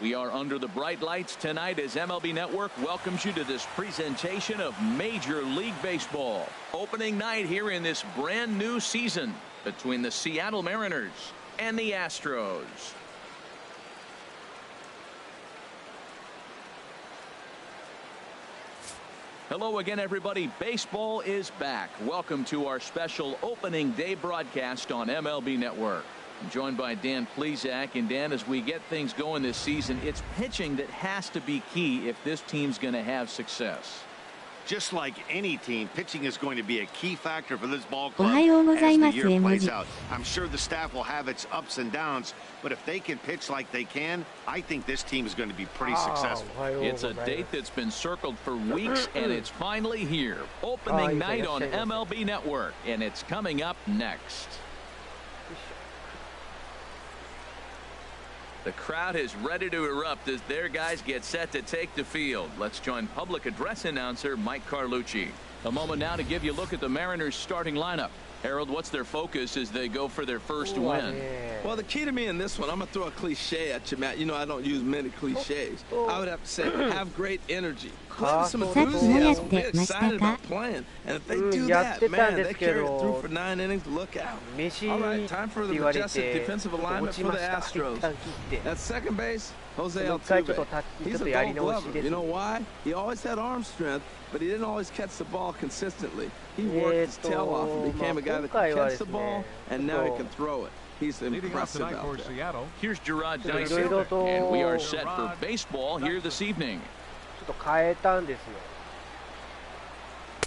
We are under the bright lights tonight as MLB Network welcomes you to this presentation of Major League Baseball. Opening night here in this brand new season between the Seattle Mariners and the Astros. Hello again, everybody. Baseball is back. Welcome to our special opening day broadcast on MLB Network. I'm joined by Dan Plesac. And Dan, as we get things going this season, it's pitching that has to be key if this team's going to have success. Just like any team, pitching is going to be a key factor for this ball club as the year plays out. I'm sure the staff will have its ups and downs, but if they can pitch like they can, I think this team is going to be pretty successful. It's a date that's been circled for weeks, and it's finally here. Opening night on MLB Network, and it's coming up next. The crowd is ready to erupt as their guys get set to take the field. Let's join public address announcer Mike Carlucci. A moment now to give you a look at the Mariners starting lineup. Harold, what's their focus as they go for their first win? Well, the key to me in this one, I'm going to throw a cliche at you, Matt. You know I don't use many cliches. I would have to say have great energy. Play with some enthusiasm. Be excited about playing. And if they do that, man, they carry it through for 9 innings. Look out. All right, time for the majestic defensive alignment for the Astros. At second base, Jose Altuve. He's a gold glover. You know why? He always had arm strength, but he didn't always catch the ball consistently. He worked his tail off and became a guy that could catch the ball, and now he can throw it. He's impressive out there. Seattle. Here's Gerard Dyson, and we are set for baseball here this evening.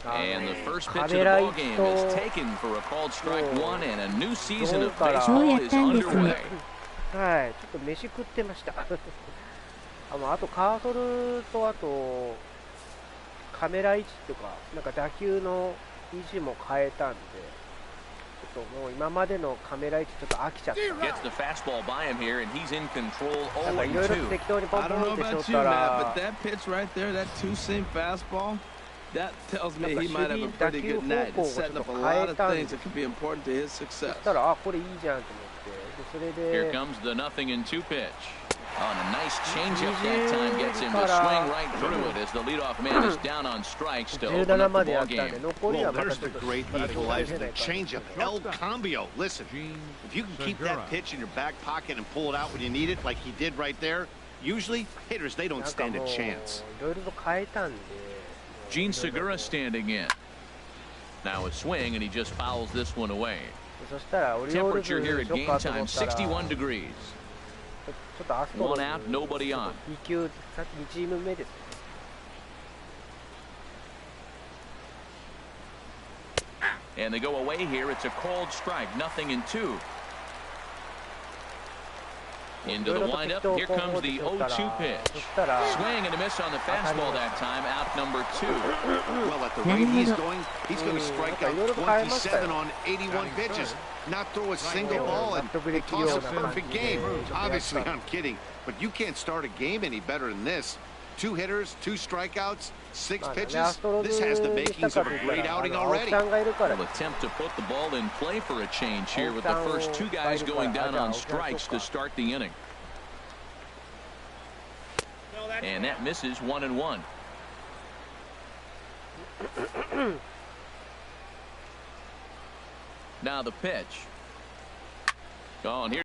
And the first pitch of the ball game is taken for a called strike one, and a new season of baseball is underway. はい、ちょっと飯食ってました。あとカーソルとあとカメラ位置とかなんか打球の位置も変えたんで、ちょっともう今までのカメラ位置ちょっと飽きちゃった。Gets the fastball by him here, and he's in control. なんかいろいろ適当にポンポンってしとったら。But that pitch right there, that two-seam fastball, that tells me he might have a pretty good night. It's setting up a lot of things that could be important to his success. そしたらこれいいじゃんと思って。Here comes the 0-2 pitch. On a nice changeup that time gets him to swing right through it as the leadoff man is down on strikes to open up the ball game. Well, there's the great equalizer, the changeup, El Cambio. Listen, if you can keep that pitch in your back pocket and pull it out when you need it, like he did right there, usually hitters, they don't stand a chance. Gene Segura standing in. Now a swing, and he just fouls this one away. Temperature here at game time, 61 degrees. One out, nobody on. And they go away here. It's a called strike, 0-2. Into the windup. Here comes the 0-2 pitch. Swing and a miss on the fastball that time. Out number 2. Well, at the rate he's going to strike out 27 on 81 pitches. Not throw a single ball and toss a perfect game. Obviously, I'm kidding, but you can't start a game any better than this. 2 hitters, 2 strikeouts, 6 pitches. This has the makings of a great outing already. Will attempt to put the ball in play for a change here with the first 2 guys going down on strikes to start the inning. And that misses 1-1. Now the pitch. Oh, and here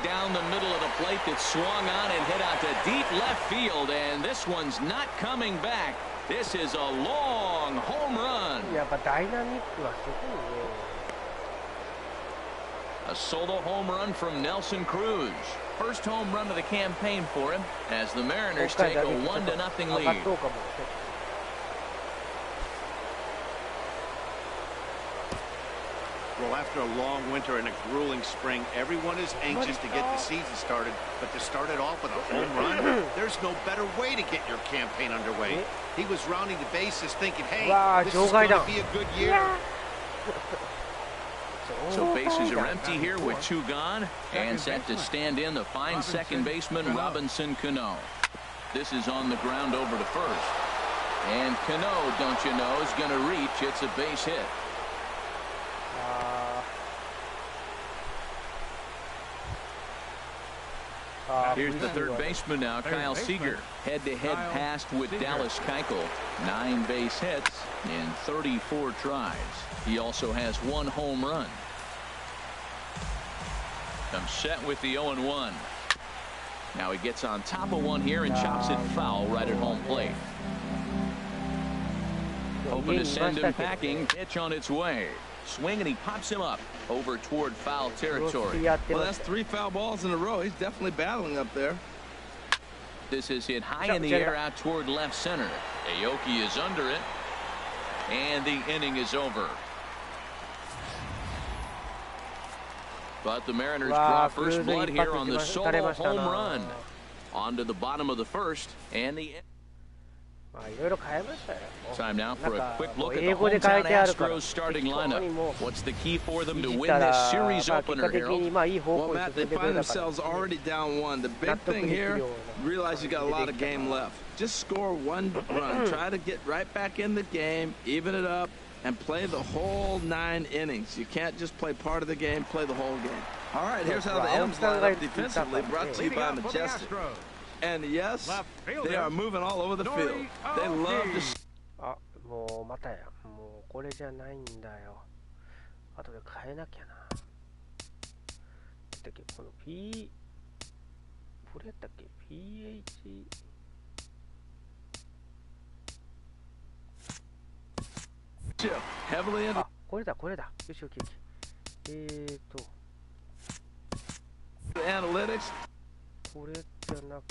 down the middle of the plate that swung on and hit out to deep left field, and this one's not coming back. This is a long home run. A solo home run from Nelson Cruz. First home run of the campaign for him as the Mariners take a 1-0 lead. Well, after a long winter and a grueling spring, everyone is anxious to get the season started. But to start it off with a home run, there's no better way to get your campaign underway. He was rounding the bases thinking, hey, this is going to be a good year. So bases are empty here with 2 gone. And set to stand in the fine second baseman, Robinson Cano. This is on the ground over to first. And Cano, don't you know, is going to reach. It's a base hit. Here's the third baseman now, Kyle Seager. Head-to-head passed with Dallas Keuchel. 9 base hits in 34 tries. He also has 1 home run. Comes set with the 0-1. Now he gets on top of one here and chops it foul right at home plate. Hoping to send him packing. Pitch on its way. Swing and he pops him up over toward foul territory. Well, that's 3 foul balls in a row. He's definitely battling up there. This is hit high in the air out toward left center. Aoki is under it. And the inning is over. But the Mariners draw first blood here on the solo home run. On to the bottom of the first. And the time now for a quick look at the hometown Astros starting lineup. What's the key for them to win this series opener, Harold? Well, Matt, they find themselves already down 1. The big thing here, realize you got a lot of game left. Just score 1 run. Try to get right back in the game, even it up, and play the whole 9 innings. You can't just play part of the game, play the whole game. All right, here's how the M's line up defensively, brought to you by Majestic. And yes, they are moving all over the field. They love to. もうまたや。もうこれじゃないんだよ。後で変えなきゃな。だっけこの P これやったっけ PH あ、これだこれだ。よしよしよし。Analytics. これじゃなく。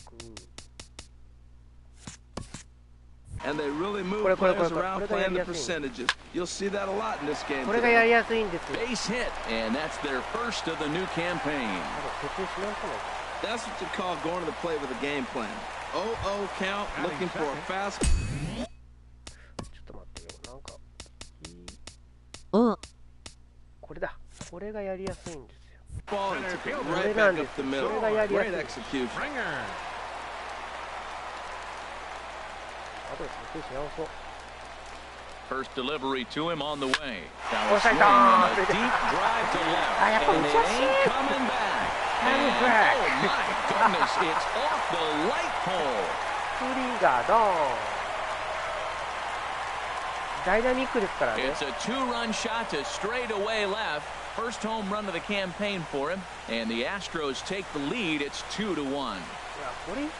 And they really move players around playing the percentages. You'll see that a lot in this game. これがやりやすいんですよ。 Base hit, and that's their first of the new campaign. That's what you call going to the plate with a game plan. 0-0 count, looking for a fast. ちょっと待ってよ。なんかこれだ。これがやりやすいんですよ。 Ball and took it right back up the middle. Great execution. First delivery to him on the way. Now a swing and a deep drive to left. And it ain't coming back. And, oh my goodness, it's off the light pole. フリーがドーン。ダイナミックですからね。It's a 2-run shot to straightaway left. First home run of the campaign for him, and the Astros take the lead. It's 2-1. いや、これいいね。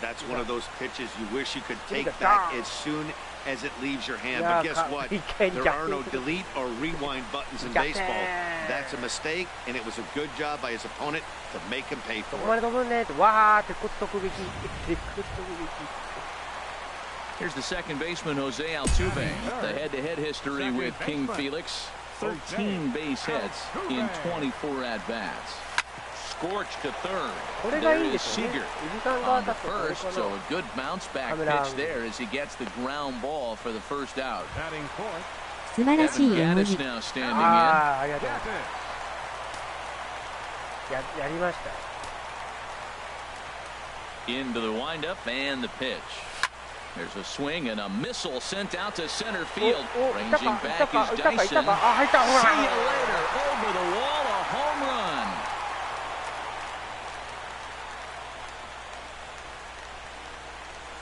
That's one of those pitches you wish you could take back as soon as it leaves your hand. But guess what? There are no delete or rewind buttons in baseball. That's a mistake, and it was a good job by his opponent to make him pay for it. Here's the second baseman, Jose Altuve. The head-to-head history with King Felix. 13 base hits in 24 at-bats. Scorched to third. There is Seager on the first, so a good bounce-back pitch there as he gets the ground ball for the first out. Evan Gattis now standing in. やりました。 Into the windup and the pitch. There's a swing and a missile sent out to center field. Ranging back is Dyson. See you later. Over the wall, a home run.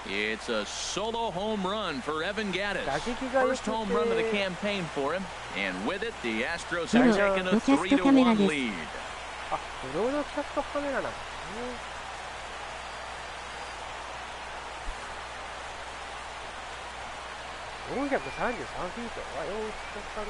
It's a solo home run for Evan Gattis. First home run of the campaign for him. And with it, the Astros have taken a 3-1 lead. ブロードキャストカメラなんですね。 433 フィート。わ、よくったね。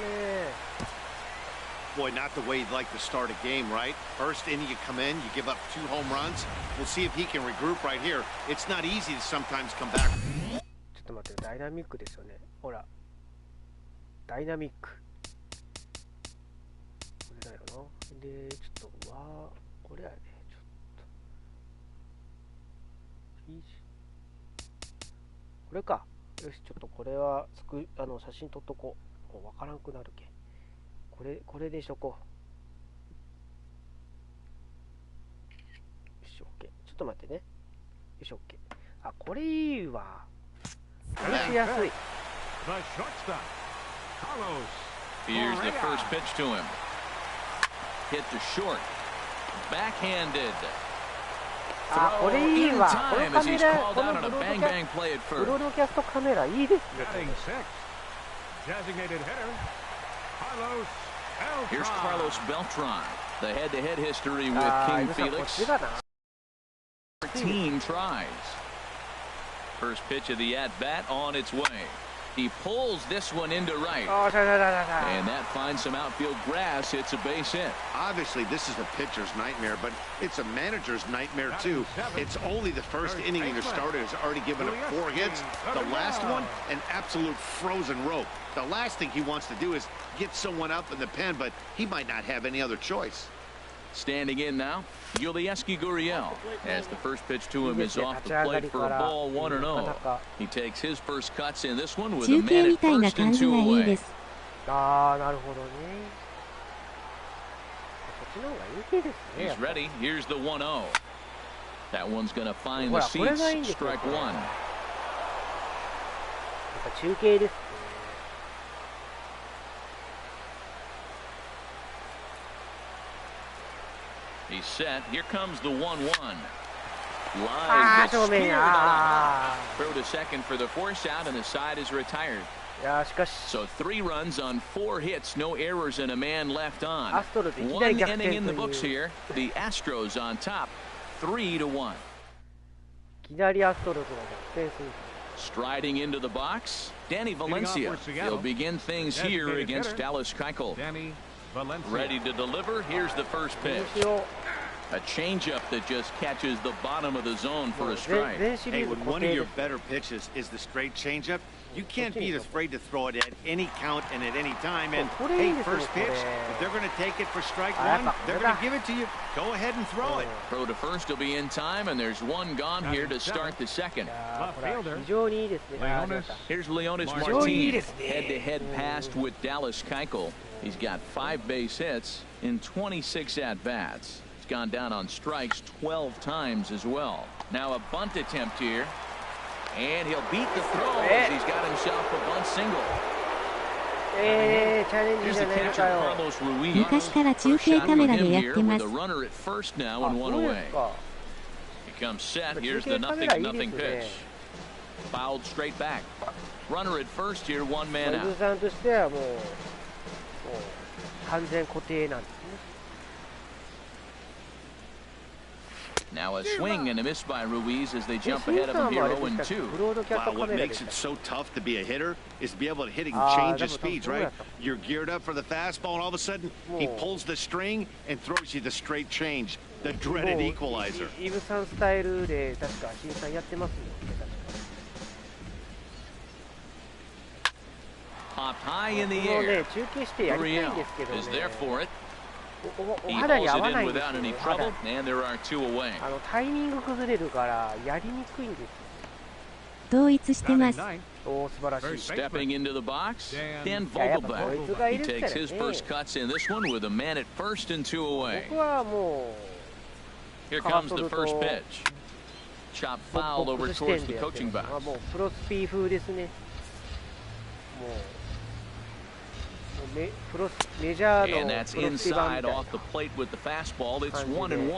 Boy, not the way you'd like to start a game, right? First inning, you come in, you give up 2 home runs. We'll see if he can regroup right here. It's not easy to sometimes come back. ちょっと待って、ダイナミックですよね。ほら。ダイナミック。これだよな。で、ちょっと、わー、これやね。ちょっと。これか。よし、ちょっとこれは写真撮っとこう。もうわからんくなるけん。これでしとこう。よし、オッケー。ちょっと待ってね。よし、オッケー。あ、これいいわ。これしやすい。Here's the first pitch to him. Hit to short. Backhanded. あ、これいいわ。このカメラ、このブロードキャストカメラいいですね。Here's Carlos Beltran. The head-to-head history with King Felix. 14 tries. First pitch of the at-bat on its way. He pulls this one into right. And that finds some outfield grass. It's a base hit. Obviously, this is a pitcher's nightmare, but it's a manager's nightmare, too. It's only the first inning and your starter has already given up 4 hits. The last one, an absolute frozen rope. The last thing he wants to do is get someone up in the pen, but he might not have any other choice. Standing in now, Yulieski Gurriel, as the first pitch to him is off the plate for a ball 1-0. He takes his first cuts in this one with a man at first and 2 away. ああ、なるほどね。こっちの方がいいですね。 He's ready. Here's the 1-0. That one's going to find the seats. Strike 1. やっぱ中継ですね。He's set. Here comes the 1-1. Ah, Line so many. Throw to second for the force out, and the side is retired. いやしかし So 3 runs on 4 hits, no errors, and a man left on. アストロズいきな One り逆転 inning in と the いう books here. The Astros on top, 3-1. いきなりアストロズが逆転する。 Striding into the box, Danny Valencia. He'll begin things here against Dallas Keuchel. Ready to deliver. Here's the first pitch. A changeup that just catches the bottom of the zone for a strike. Hey, when one of your better pitches is the straight changeup, you can't be afraid to throw it at any count and at any time. And hey, first pitch, if they're going to take it for strike 1, they're going to give it to you. Go ahead and throw it. Throw to first will be in time, and there's one gone here to start the second. 非常にいいですね。 Here's Leonis Martinez, head-to-head passed with Dallas Keuchel. He's got 5 base hits in 26 at-bats. He's gone down on strikes 12 times as well. Now a bunt attempt here, and he'll beat the throw as he's got himself a bunt single. チャレンジ Here's じ the ゃないの catcher かよ。 Carlos Ruiz. 昔から中 First 継 shot カ from メラ him でやっ here てま with す a。runner at first now あ、 and そ one うで away. すか。 He comes set. 中 Here's 継 the カメラいいです 0-0 pitch. ね。 Fouled straight back. Runner at first here, one イ man ブ out. さんとしてはもう完全固定なんですね。 Now a swing and a miss by Ruiz as they jump ahead of him here 0-2. ブロードキャスト Wow, カ what メラ makes でし it た。 so tough to be a hitter is to be able to hit and Ah, change that his was speeds, tough. right? You're geared up for the fastball, and all of a sudden, he Whoa. pulls the string and throws you the straight change, the dreaded もう equalizer. イブさんスタイルで確か新さんやってますよね。 Popped high in the もうね air. 中継してやりたいん Gurriel ですけどね。 is there for it. お He 肌 holds に合 it わない in んです without よ any ね。肌 trouble, and there are 2 away. タイミング崩れるからやりにくいんですよ。統一してます。おー素晴らしい。 Stepping into the box, Dan いややっぱこい Vogelbach. つがい He るっ takes たら his first ね。 cuts in this one with a man at first and 2 away. 僕はも Here comes the first pitch. Chop う foul ボッ over クス視 towards 点 the でやってる coaching のは box. もうプロスピー風ですね。もうメジャー And の that's プロスピ版み inside たいな off the plate with the fastball. It's 感じで 1-1.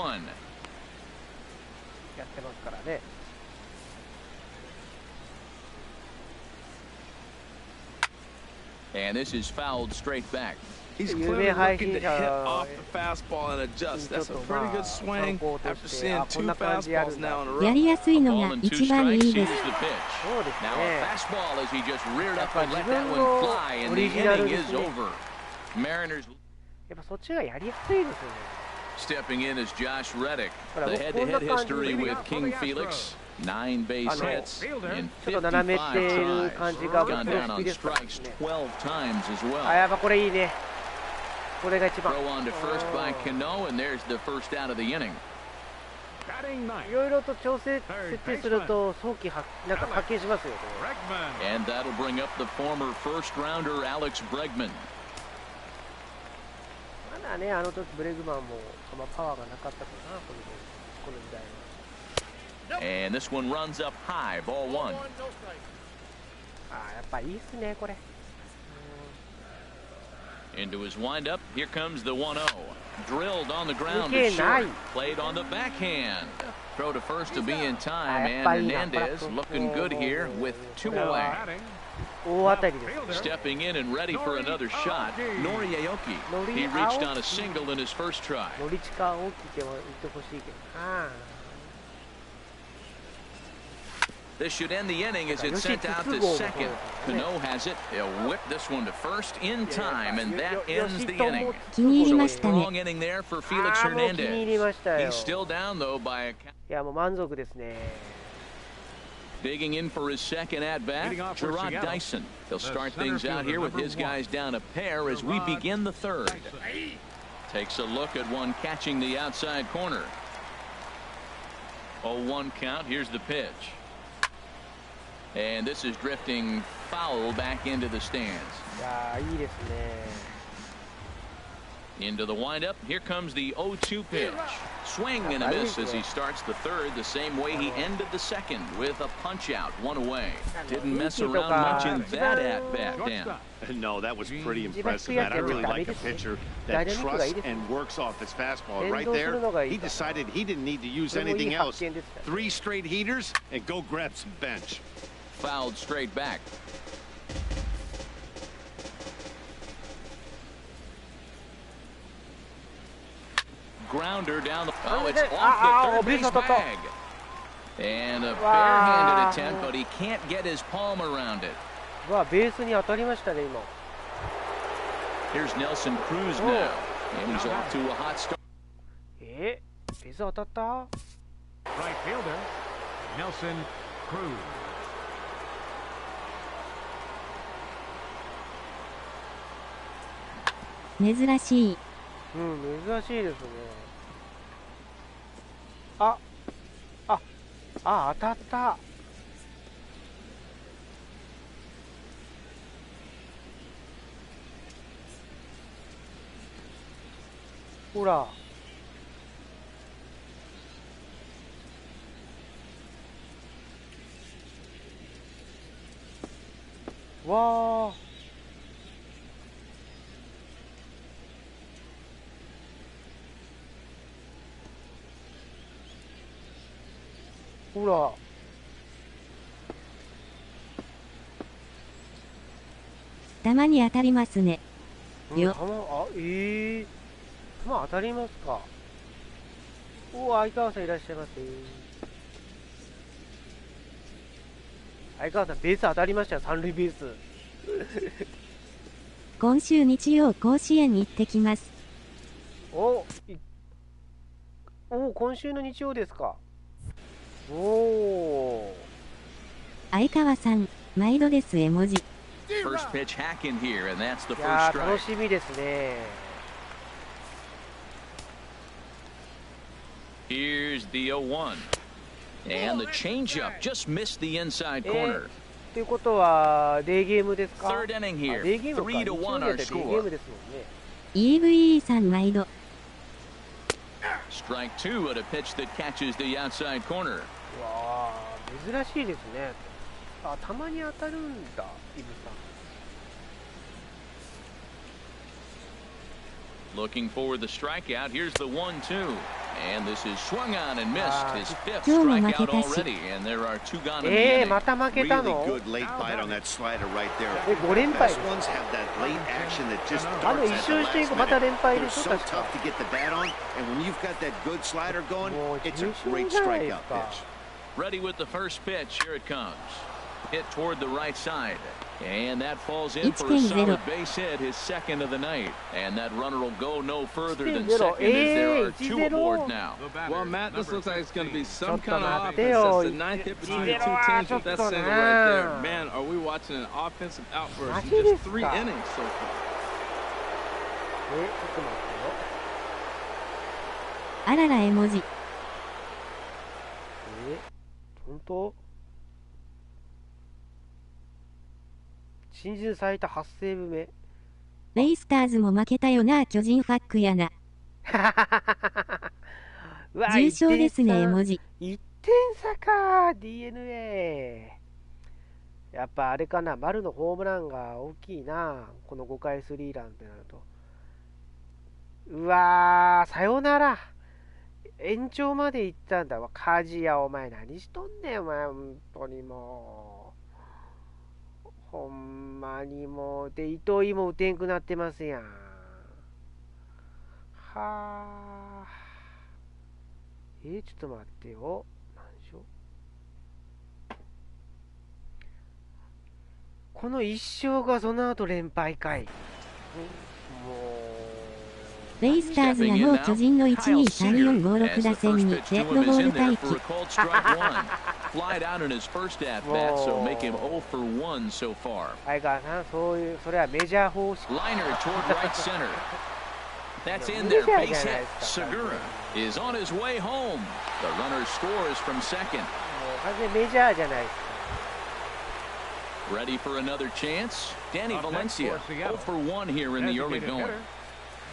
やってますからね。 And this is fouled straight back. He's 有名 clearly 配 looking 信 to 者 hit off the fastball and adjust. That's a pretty good swing after seeing 2 fastballs now in a や row. りやすい A の ball が and 2一番い strikes. いで Here's す。 the pitch. そうです Now a ね。 fastball as he just reared up and let that やっぱ自分 one の fly, and オ the リジナル inning で is すね。 over. Mariners やっぱそっちがやりやすいですよね。 stepping in as Josh Reddick. But The head-to-head what- history with King Felix. 9 base hits in ちょっと斜めっている 55 tries. 感じが Gone プロ down ス on ピですからね。 strikes 12 times as あ、 well. やっぱこれいいね。これが一番。 Throw on to first by Cano, and there's the first out of the inning. いろいろと調整設定すると早期はなんか発見しますよ。これ And that'll bring up the former first-rounder Alex Bregman. まだね、あの時ブレグマンもそのパワーがなかったかな、この時代は。 And this one runs up high, ball 1. あ、やっぱいいっすね、これ。Into his windup, here comes the 1-0. Drilled on the ground to short. Played on the backhand. Throw to first to be in time, and Hernandez looking good here with 2 away. Stepping in and ready for another shot, Noriaoki. He reached on a single in his first try. This should end the inning as it's sent out to second. Cano has it. He'll whip this one to first in time, and that ends the inning. Strong inning there for Felix Hernandez. He's still down, though, by a count. Digging in for his second at-bat, Gerard Dyson. He'll start things out here with his guys down a pair as we begin the third. Takes a look at one catching the outside corner. 0-1 count. Here's the pitch. And this is drifting foul back into the stands. Into the windup. Here comes the 0-2 pitch. Swing and a miss as he starts the third the same way he ended the second with a punch out, 1 away. Didn't mess around much in that at-bat, Dan. No, that was pretty impressive, man. I really like a pitcher that trusts and works off his fastball. Right there, he decided he didn't need to use anything else. 3 straight heaters and go grab some bench. Fouled straight back. Grounder down the. Oh, it's off the third base bag. And a barehanded attempt, but he can't get his palm around it. Here's Nelson Cruz now, and he's off to a hot start. Right fielder, Nelson Cruz. 珍しい。珍しいですね。当たった。ほら。わあ。ほら。たまに当たりますね。よ。当たりますか。相川さんいらっしゃいませ。相川さん、ベース当たりましたよ、三塁ベース。今週日曜、甲子園行ってきます。今週の日曜ですか。相川さん、毎度です絵文字。First pitch hack in here, and that's the first いや strike. 楽しみですね。Here's the 0-1. And the changeup just missed the inside corner. ということはデーゲームですか。 Third inning here. デーゲームか。 3-1 our デーゲーム score. ですもんね。EVE さん毎度。Strike 2 at a pitch that catches the outside corner. うわー、珍しいですね。たまに当たるんだ、イブさん。Looking for the strikeout. Here's the 1-2. And this is swung on and missed. His 5th strikeout already. And there are 2 gone in the inning. また負けたの？ Really good late bite on that slider right there. 5連敗。 Best ones have that late action that just darts at 一 the 周してい last くまた minute. 連敗 They're でしょ、 so 確か。 tough to get the bat on, and when you've got that good slider going, もう it's a 重 great 傷じゃないです strikeout か。 pitch. Ready with the first pitch. Here it comes. Hit toward the right side. And that falls in for a solid base hit, his second of the night. And that runner will go no further than second as there are 2 aboard now. Well, Matt, this looks like it's going to be some kind of offense. ちょっと That's 待ってよ。the 9th hit between the 2 teams with that single right there. Man, are we watching an offensive outburst in just 3 innings so far? ちょっと待ってよ。あらら絵文字。本当？新人最多8セーブ目。ベイスターズも負けたよな、巨人ファックやな。重傷ですね絵文字。1点差か DNA。ややっぱあれかな、丸のホームランが大きいな、この5回スリーランってなると。うわー、さよなら。延長まで行ったんだわ。梶谷、お前何しとんねん、お前、本当にもう。ほんまにもう。で、糸井も打てんくなってますやん。はー。ちょっと待ってよ。何でしょう。この一勝がその後連敗かい。もう。ベイスターズがもう巨人の123456打線にデッドボール待機。あれかな、そういう、それはメジャー方式。That's in there. Base hit. Segura is on his way home. The runner scores from second. もう完全メジャーじゃないですか。Ready for another chance? Danny Valencia 0 for 1 here in the early going.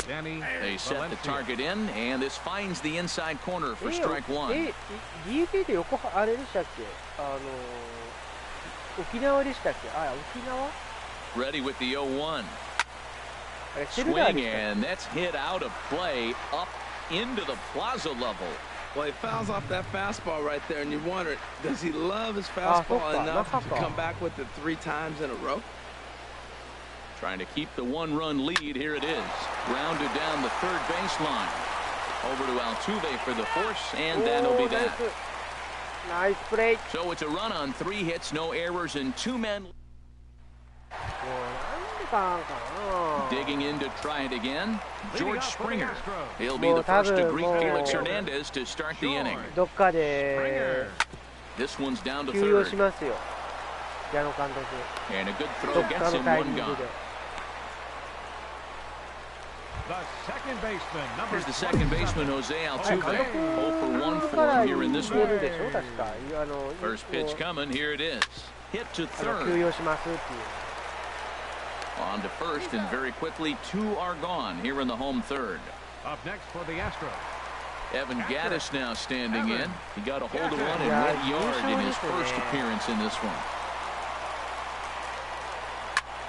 They set the target in, and this finds the inside corner for strike one. DK で横あれでしたっけ？沖縄でしたっけ？あ、沖縄？ Ready with the 0-1. Swing, and that's hit out of play up into the plaza level. Well, he fouls off that fastball right there, and you wonder, does he love his fastball enough to come back with it 3 times in a row? Trying to keep the 1-run lead. Here it is. Grounded down the third baseline. Over to Altuve for the force, and that'll be that. Nice play. So it's a run on 3 hits, no errors, and 2 men. Digging in to try it again. George Springer. He'll be the first to greet Felix Hernandez to start the inning. どっかで This one's down to 休養 third. しますよ。矢野監督。 And a good ど throw っ gets かの him タイ one ミング gone. で。Here's the second baseman, Jose Altuve. 0 for 1 for him here in this one. でしょ確か。First pitch coming. Here it is. Hit to 休 third. 養しますっていう。On to first, and very quickly 2 are gone here in the home third. Up next for the Astros. Evan Gattis now standing in. He got a hold of one and went yard in his first appearance in this one.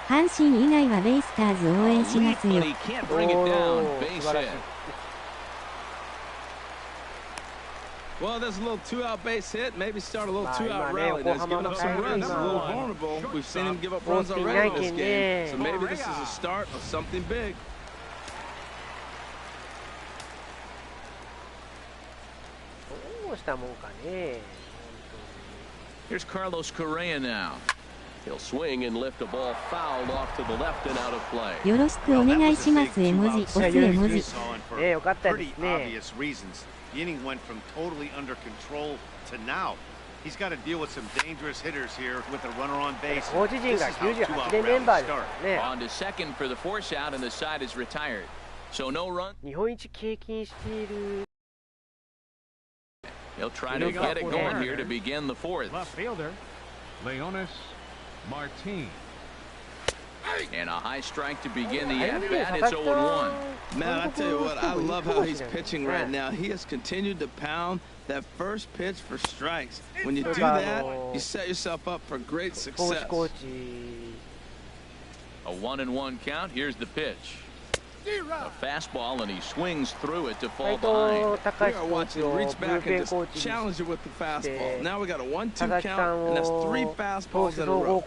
阪神以外はベイスターズ応援しますよ。 But he can't bring it down. Base hit. Well, there's a little 2-out base hit. Maybe start a little 2-out rally. He's giving up some runs. A little vulnerable. We've seen him give up runs already in this game. So maybe this is a start of something big. Here's Carlos Correa now. He'll swing and lift a ball fouled off to the left and out of play. よろしくお願いします。絵文字、押す絵文字。よかったですね。 obvious reasons. The inning went from totally under control to now. He's got to deal with some dangerous hitters here with a runner on base. コーチ陣が98年メンバーですからね。 On to second for the force out, and the side is retired. So no run. 日本一経験している。 He'll try to get it going here to begin the fourth. Left fielder, Leonis Martin. And a high strike to begin the at-bat. It's 0-1. Man, I tell you what, I love how he's pitching right now. He has continued to pound that first pitch for strikes. When you do that, you set yourself up for great success. A 1-1 count. Here's the pitch. A fastball, and he swings through it to fall behind. We are watching him reach back and just challenge it with the fastball. Now we got a 1-2 count, and that's 3 fastballs in a row.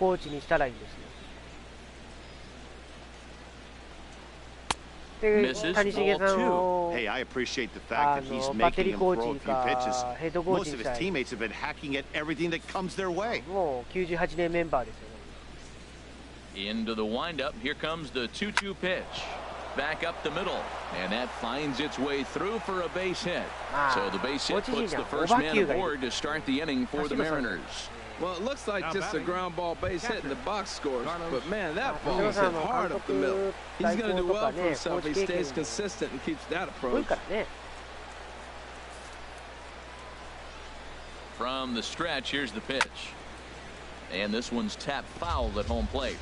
Misses ball 2. Hey, I appreciate the fact that he's making him throw a few pitches. Most of his teammates have been hacking at everything that comes their way. Into the windup. Here comes the 2-2 pitch. Back up the middle, and that finds its way through for a base hit. So the base hit puts the first man aboard to start the inning for the Mariners. Well, it looks like just a ground ball base hit in the box scores, but man, that ball is hit hard up the middle. He's going to do well for himself if he stays consistent and keeps that approach. From the stretch, here's the pitch. And this one's tapped foul at home plate.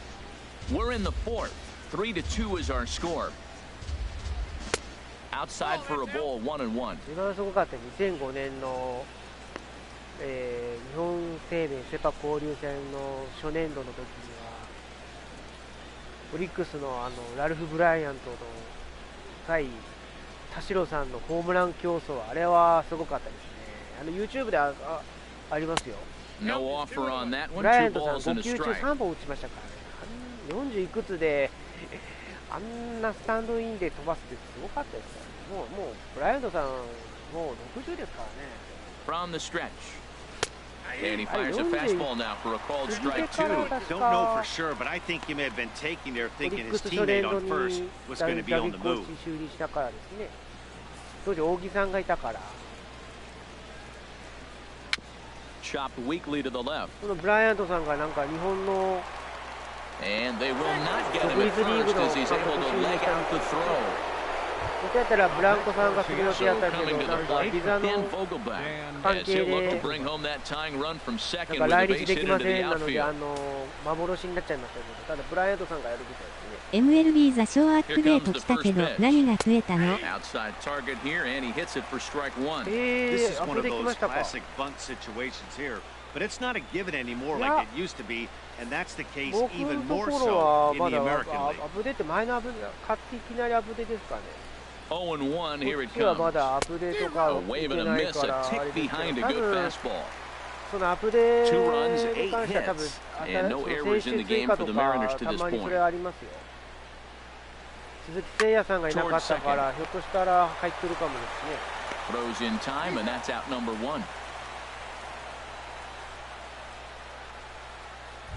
We're in the fourth. 3-2 is our score. Outside for a ball, 1-1. 日本生命セ・パ交流戦の初年度の時にはオリックスのラルフ・ブライアントの対田代さんのホームラン競争、あれはすごかったですね。YouTube で ありますよ。No offer on that ブ one. ライア Two ントさん balls 5 and a 球中 strike. 3本打ちましたからね。40いくつであんなスタンドインで飛ばすってすごかったですからね。もうブライアントさんもう60ですからね。From the stretch. And he fires a fastball now for a called strike two. Don't know for sure, but I think he may have been taking there thinking his teammate on first was going to be on the move. 就任したからですね。当時大木さんがいたから。Chopped weakly to the left. このブライアントさんがなんか日本の And they will not get him at first as he's able to leg out the throw. 僕やったらブランコさんがする予定やったけど、なんかビザの Dan Vogelback 関 as 係 he'll look で to bring home that tying run from なん second か with 来 the 日 base で hit きま into せ the んなので、 outfield. 幻になっちゃいましたけど、ただブライアントさんがやるみたいですね。MLB ザショーアップデート来たけど何が増えたの？ Outside target here, and he hits it for strike one. This is ア one ップ of でき those ましたか。 classic bunt situations here, but it's not a given anymore like it used to be, and that's the case 僕 even の more ところは so ま in the だ American ア League. ップデート、前のアップデート、買っていきなりアップデートですかね。 0-1, here こ it っちはま comes. だアップデートが A 出 wave て and a ない miss, から、 a あ tick れですけ behind ど、 a 多 good 分 fastball. そのアップデー Two ト runs, に eight 関しては多分 hits, and no 選 errors 手 in the 追 game 加 for と the か Mariners to た this まにそ point. れありますよ。鈴木誠也さんがいなかったから、ひょっとしたら入ってるかもですね。 Throws in time, and that's out number one.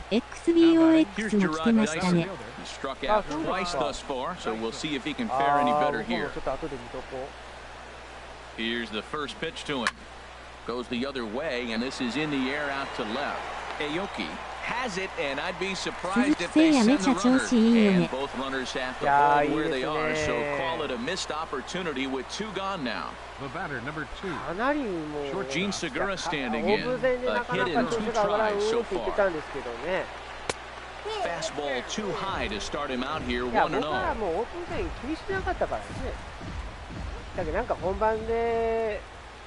XBOX も来てましたね。 He struck out twice thus far, so we'll see if he can fare any better 僕も here. ちょっと後で見とこ Here's the first pitch to him. Goes the other way, and this is in the air out to left. Aoki has it, and I'd be surprised if they send the runner. And both runners have to hold where they are, so call it a missed opportunity with two gone now. The batter, number 2. う。かなりもう、 Gene Segura standing オ in. ープン戦でな A かな hit か in 調 two 子が上がらん tries って so 言って far. たんですけどね。 Fastball too high to start him out here いや、 1-0. 僕はもうオープン戦気にしなかったからですね。だけどなんか本番で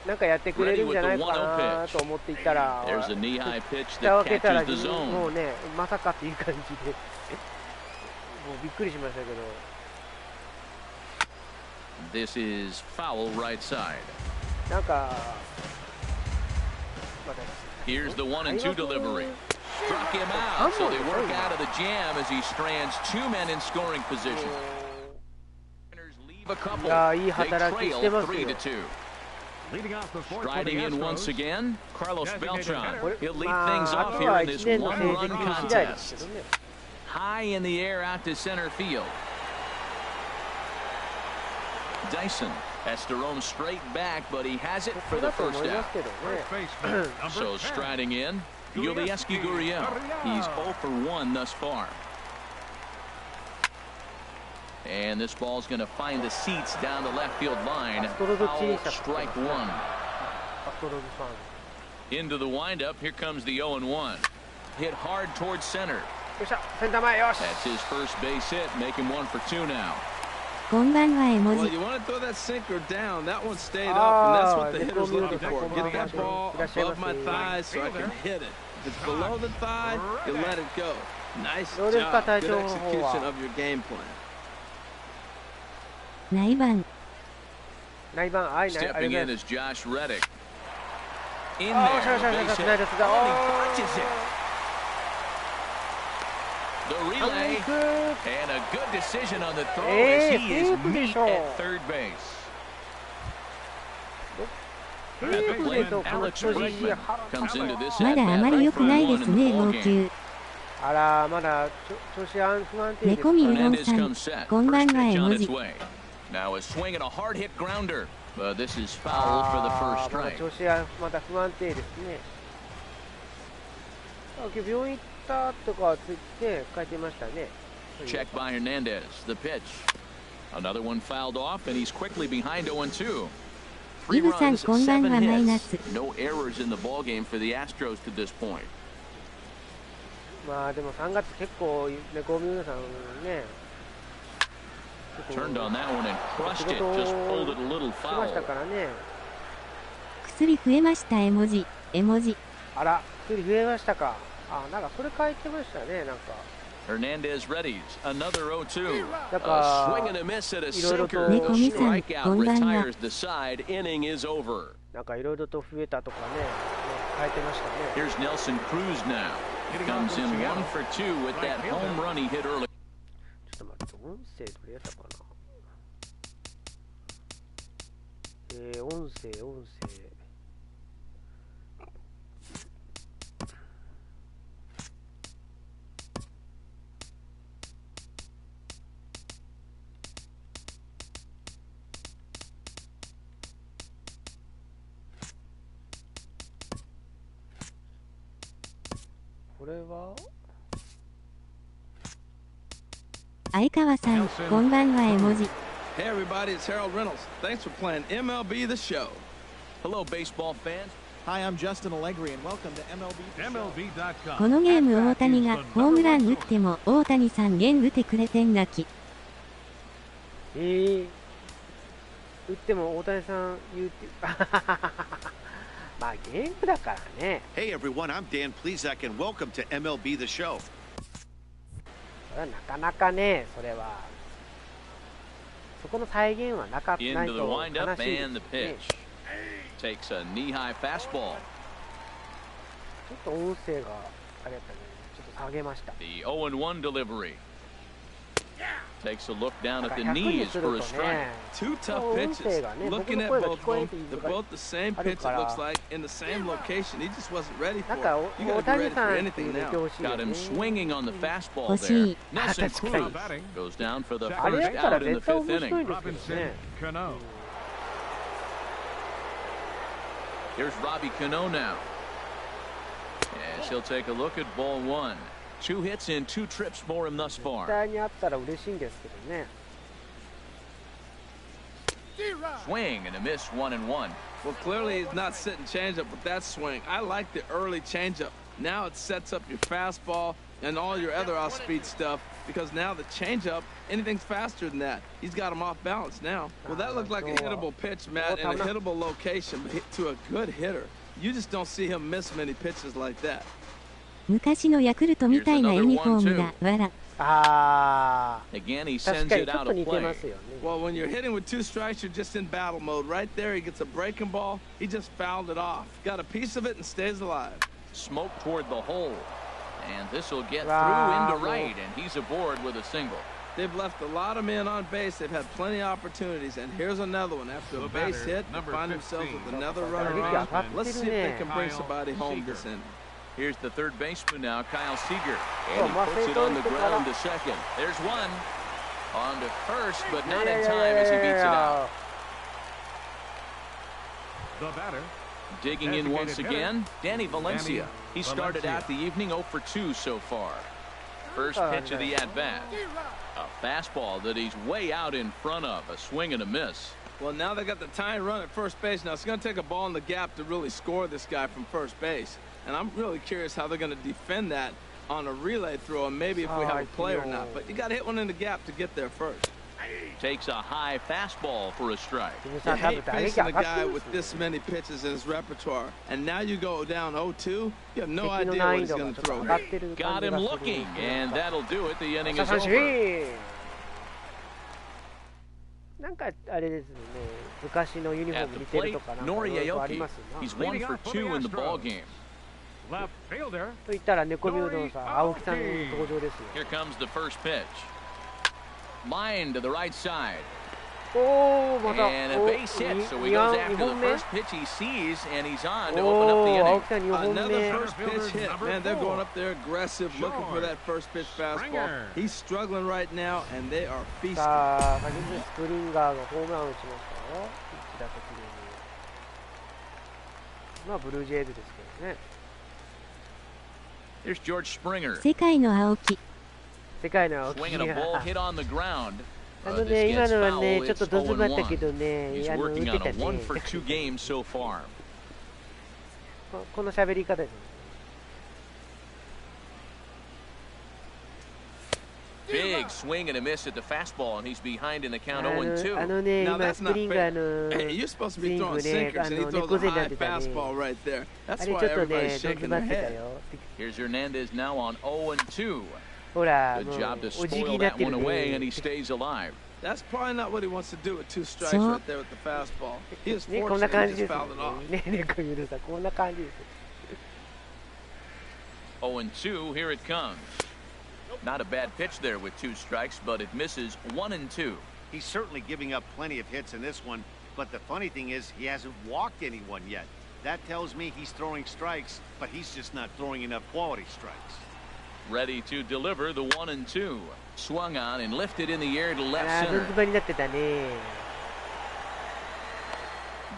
なんかやってくれるんじゃないかなと思っていたら、 There's a knee-high pitch 蓋を that 開けたら catches the も zone. うね、まさかっていう感じでもうびっくりしましたけど。 This is foul right side. なんかまた Here's the 1-2 delivery. Struck him out, so they work out of the jam as he strands two men in scoring position. Leave a couple. いや、いい They 働きして trail ますよ。 3-2. Leading off the fourth for the Striding in once Astros. again, Carlos Beltran. He'll lead ま things あ、あ off と here は in 1 this 年の成 one-run 績次第ですけ contest. どね。 High in the air out to center field. Dyson has to roam straight back, but he has it こ for こだ the と思 first いま out. すけどね。 First baseman, number So 10. striding in, Yulieski Gurriel. He's 0 for 1 thus far. And this ball's going to find the seats down the left field line. Foul, strike one. アストロズファン。 Into the windup. Here comes the 0-1. Hit hard towards center. よっしゃ、センター前、よし。 That's his first base hit, making 1 for 2 now. こんばんは絵文 Well, 字。 you want to throw that sinker down. That one stayed up, and that's what the hitter's looking for. Get that ball above my thighs so I can hit it. If it's below the thigh, you let it go. Nice どうですか、 job. 隊 Good 長の方 execution は。 of your game plan. 内番。内番、はい、ありがとう Stepping ござい in ま is Josh Reddick. In す。あ there, ー、しゃ the しゃ base しゃ hit. しゃですが、 And he punches it. The あ relay ー、 and a good decision on the throw as he is meat at third base. テープでとこの Alex 人質 Bregman comes into this ま at だあま bat り良 right くない for で 1 す in the ね、 ball 号 game. 泣。あら、まだ調子不安定です猫みうどん Hernandez さん comes set. こんばん First は pitch 絵 on 文 its 字。 way. Now a swing and a hard hit grounder. But this is foul for the あ first ー、まだ strike. 調子はまだ不安定ですね。あ、今日病院行ったとかついて書いてましたね。 Check by Hernandez. The pitch. Another one fouled off, and he's quickly behind 0-2. 3 イブさん runs, こんばんは 7 マイナ hits. ス。 No errors in the ball game for the Astros to this point. まあでも3月結構猫皆さんね。 Turned on that one and crushed it. Just pulled it a little しました foul. からね。薬増えました絵文字。絵文字。あら、1人増えましたか。あ、なんかそれ書いてましたね、なんか。Hernandez readies another 0-2. なん A か swing and a miss at a いろいろ sinker. と 猫みさん、 Strikeout こんばんは。 retires the side. Inning is over. なんかいろいろと増えたとかね、書いてましたね。 Here's Nelson Cruz now. Comes in 1 for 2 with that home run he hit early. ちょっと待って、音声どれやったかな。音声。これは相川さん、こんばんは絵文字。Hey everybody, it's Harold Reynolds. Thanks for playing MLB The Show. Hello, baseball fans. Hi, I'm Justin Allegri, and welcome to MLB The Show. MLB.com. このゲーム大谷がホームラン打っても大谷さん弦打てくれてん泣き。打っても大谷さん言うてまあゲームだからね。 Hey everyone, I'm Dan Plesac and welcome to MLB The Show. それはなかなかね、それはそこの再現はないと Into the 悲 windup しいです and the ね。 pitch. Takes a knee-high fastball. ちょっと音声があれやったね。ちょっと下げました。 The 0-1 delivery. Takes a look down なん at か the 100に knees する for と a strike. ね、 Two tough 音 pitches. 声がね、僕 Looking の at 声が both 聞こえ of て them, 言い they're づらい both the same ある pitch, it から looks like, in the same location. He just wasn't ready な for んか it. You 大 gotta be 谷 ready さ for んって言 anything って now. ほしいよ Got ね。 him swinging on the fastball 欲し there. い。 Nelson That's great. Cruz goes down for the あれや first ったら out in the 絶対 fifth 面白 inning. いんですけど Robinson ね。 Cano. Here's Robbie Cano now. As he'll take a look at ball one. 2 hits and 2 trips for him thus 絶 far. 対にあったら嬉しいんですけどね。 Swing and a miss, 1-1. Well, clearly he's not sitting changeup with that swing. I like the early changeup. Now it sets up your fastball and all your other off-speed stuff because now the changeup, anything's faster than that. He's got him off balance now. Well, that looked like a hittable pitch, Matt, in a hittable location but hit to a good hitter. You just don't see him miss many pitches like that. 昔のヤクルトみたいなユニフォームだ。わら。あ Again, he あ、確 sends かに it ちょっ out と of 似て play. ますよね。 Well, when you're hitting with 2 strikes, you're just in battle mode. Right there, he gets a breaking ball. He just fouled it off. Got a piece of it and stays alive. Smoke toward the hole. And this will get Wow. through into right, and he's aboard with a single. They've left a lot of men on base. They've had plenty of opportunities, and here's another one. After a base hit, they find themselves with another runner on. Let's see if they can bring somebody home this inning. Here's the third baseman now, Kyle Seager. And he puts it on the ground to second. There's one. On to first, but not in time as he beats it out. The batter. Digging in once again, Danny Valencia. He started out the evening 0 for 2 so far. First pitch of the at-bat. A fastball that he's way out in front of. A swing and a miss. Well, now they got the tying run at first base. Now it's going to take a ball in the gap to really score this guy from first base. And I'm really curious how they're going to defend that on a relay throw, and maybe if we have a play or not. But you got to hit one in the gap to get there first. Takes a high fastball for a strike. You hate facing a guy with this many pitches in his repertoire. And now you go down 0-2. You have no idea what he's going to throw. Got him looking, and that'll do it. The inning is over. なんかあれですね、昔のユニフォー At ム the 似てる plate, とかなんかいろいろあり Noriayoki. ますな。 He's 1 for 2 in the ball game. Left fielder. と言ったら猫みうどんさん、青木さんの登場ですよ。 Here comes the first pitch. Line to the right side. おお、また。 And a base hit, so he 2 goes after the 本目。 first pitch he sees, and he's on to お open up the お、青 inning. 木さん2本 Another 目。 first pitch hit. Man, they're going up there aggressive, looking for that first pitch fastball. He's struggling right now, and they are feasting. さあ、先にスプリンガーがホームラン打ちましたよ。1打席目に。まあ、ブルージェイズですけどね。 Here's George Springer. 世界の青木。世界の青木。 Swinging a ball hit on the ground. あの This ね、今 gets のは foul. ね、ちょっと It's どつまった 0-1. けどね、 He's 打 working て on た a 1 ね。 for 2 games so far. この喋り方ですね。Big swing and a miss at the fastball, and he's behind in the count 0-2. ね、 Now 今 that's スプ not リンガ fair. ー Hey, の you're supposed to ス be イング throwing ね、 sinkers, and he throws 猫 a 背になっ high てたね。 fastball right there. あ That's れ why ちょっと everybody's ね、どん shaking 詰ま their ってた head. よ。 Here's Hernandez now on 0-2. ほら、 Good もう job to お辞儀 spoil になっ that て one る away, and ね。 he stays alive. That's probably not what he wants to do with 2 strikes So- right there with the fastball. He is ね、こんな fortunate 感 he じで just すよ fouled it off. ね。ね、猫ゆるさん、こんな感じです。 0-2, here it comes. Not a bad pitch there with 2 strikes, but it misses 1-2. He's certainly giving up plenty of hits in this one, but the funny thing is he hasn't walked anyone yet. That tells me he's throwing strikes, but he's just not throwing enough quality strikes. Ready to deliver the 1-2. Swung on and lifted in the air to あ left ー、どん center. 詰まりになってたね。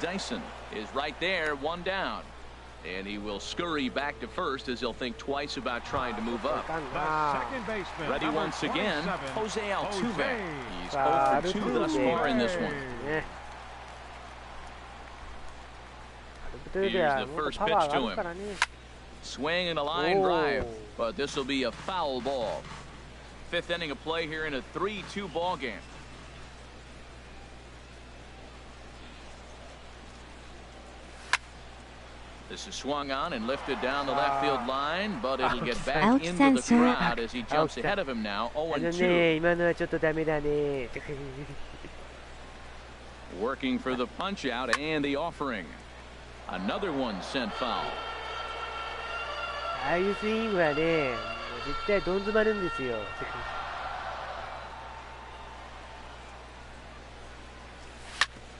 Dyson is right there, 1 down. And he will scurry back to first as he'll think twice about trying to move わ up. かん The な。 second baseman. Ready number once again, 27, Jose Altuve. He's さあ、 0 for 2 thus far in this one. ね。アルブトゥーベはもっとパワーがあるからね。 Swing and a line Oh. drive, but this will be a foul ball. 5th inning of play here in a 3-2 ball game. This is swung on and lifted down the left field line, but it'll get back into the crowd as he jumps ahead of him now, あの 0-2. ね、今のはちょっとダメだね。 Working for the punch out and the offering. Another one sent foul. ああいうスイングはね、もう絶対どん詰まるんですよ。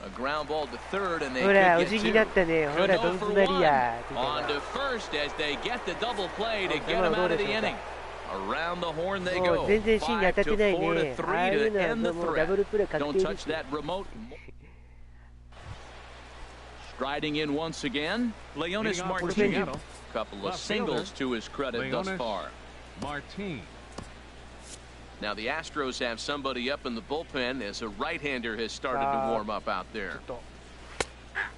A ground ball to third, and they ほ could ら、お get 辞儀にな 2. ったね。ほら、ど Cano ん for 詰ま one. りや。 On to first as they get the double play to Oh, get him out of the どうでしょうか。 inning. Around the horn they もう go. 全然芯に当たってない 5 to ね。 4 to ああいう 3 to のは end the もうダブ threat. ルプレー確 Don't 定で touch すよ。 that remote. Striding in once again, Leonis Leading off for Martin. Seattle. Couple of Left fielder, singles to his credit thus Leonis far. Martin. Now the Astros have somebody up in the bullpen as a right-hander has started to warm up out ちょ there. っと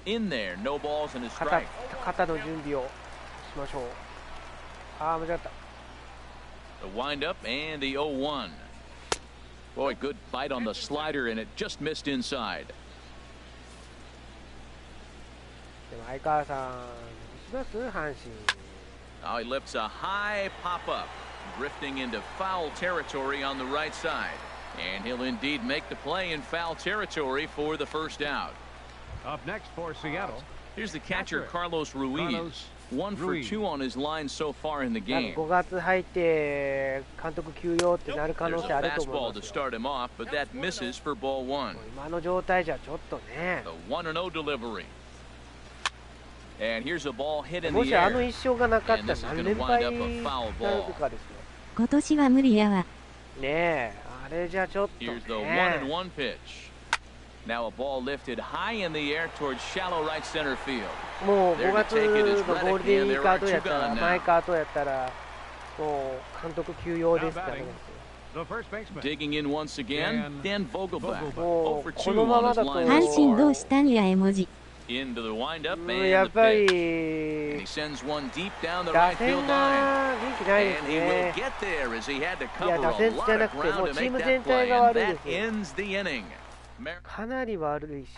In there, no balls and a 肩 strike. 肩の準備をしましょう。ああ、間違った。 The windup and the 0-1. Boy, good bite on the slider, and it just missed inside. でも相川さん、どうします阪神。 Now he lifts a high pop-up, drifting into foul territory on the right side. And he'll indeed make the play in foul territory for the first out. Up next for Seattle. Here's the catcher, Catcher, Carlos Ruiz. Carlos 1 for Ruiz. 2 on his line so far in the なん game. か5月入って監督休養ってなる可 There's 能 a 性あると思 fastball い to ますよ。 start him off, but that misses for ball 1. 今の状態じゃちょっとね。 The 1-0 delivery. And here's a ball hit in も the しあの air. 一勝がなかった And ら this is 何 gonna 連 wind 敗 up に a な foul る ball. とかですよ。今年は無理やわ。ねえ、あれじゃちょっと Here's the ね。 1-1 pitch. Now a ball lifted high in the air towards shallow right center field. もう5 There to 月 take it の is ゴール Reddick, デン and ウィ there ークア are ウト two やったら、 gone 前 now. か後やったら、もう監督休養ですからね。 The first baseman. Digging in once again, Dan Vogelback. Oh, 0 for 2 このま on ま his だと line 阪 thus 神どう far. したんや絵文字。 Into the windup や and っ the ぱり pitch. And he sends one deep down the 打 right 線 field line. が元気ないです And he will ね。 get there as he had to い cover や、 a 打線じ lot ゃな of くて、も ground う to チー make ム that 全体 play. が And 悪い that です。 ends the inning. かなり悪いし、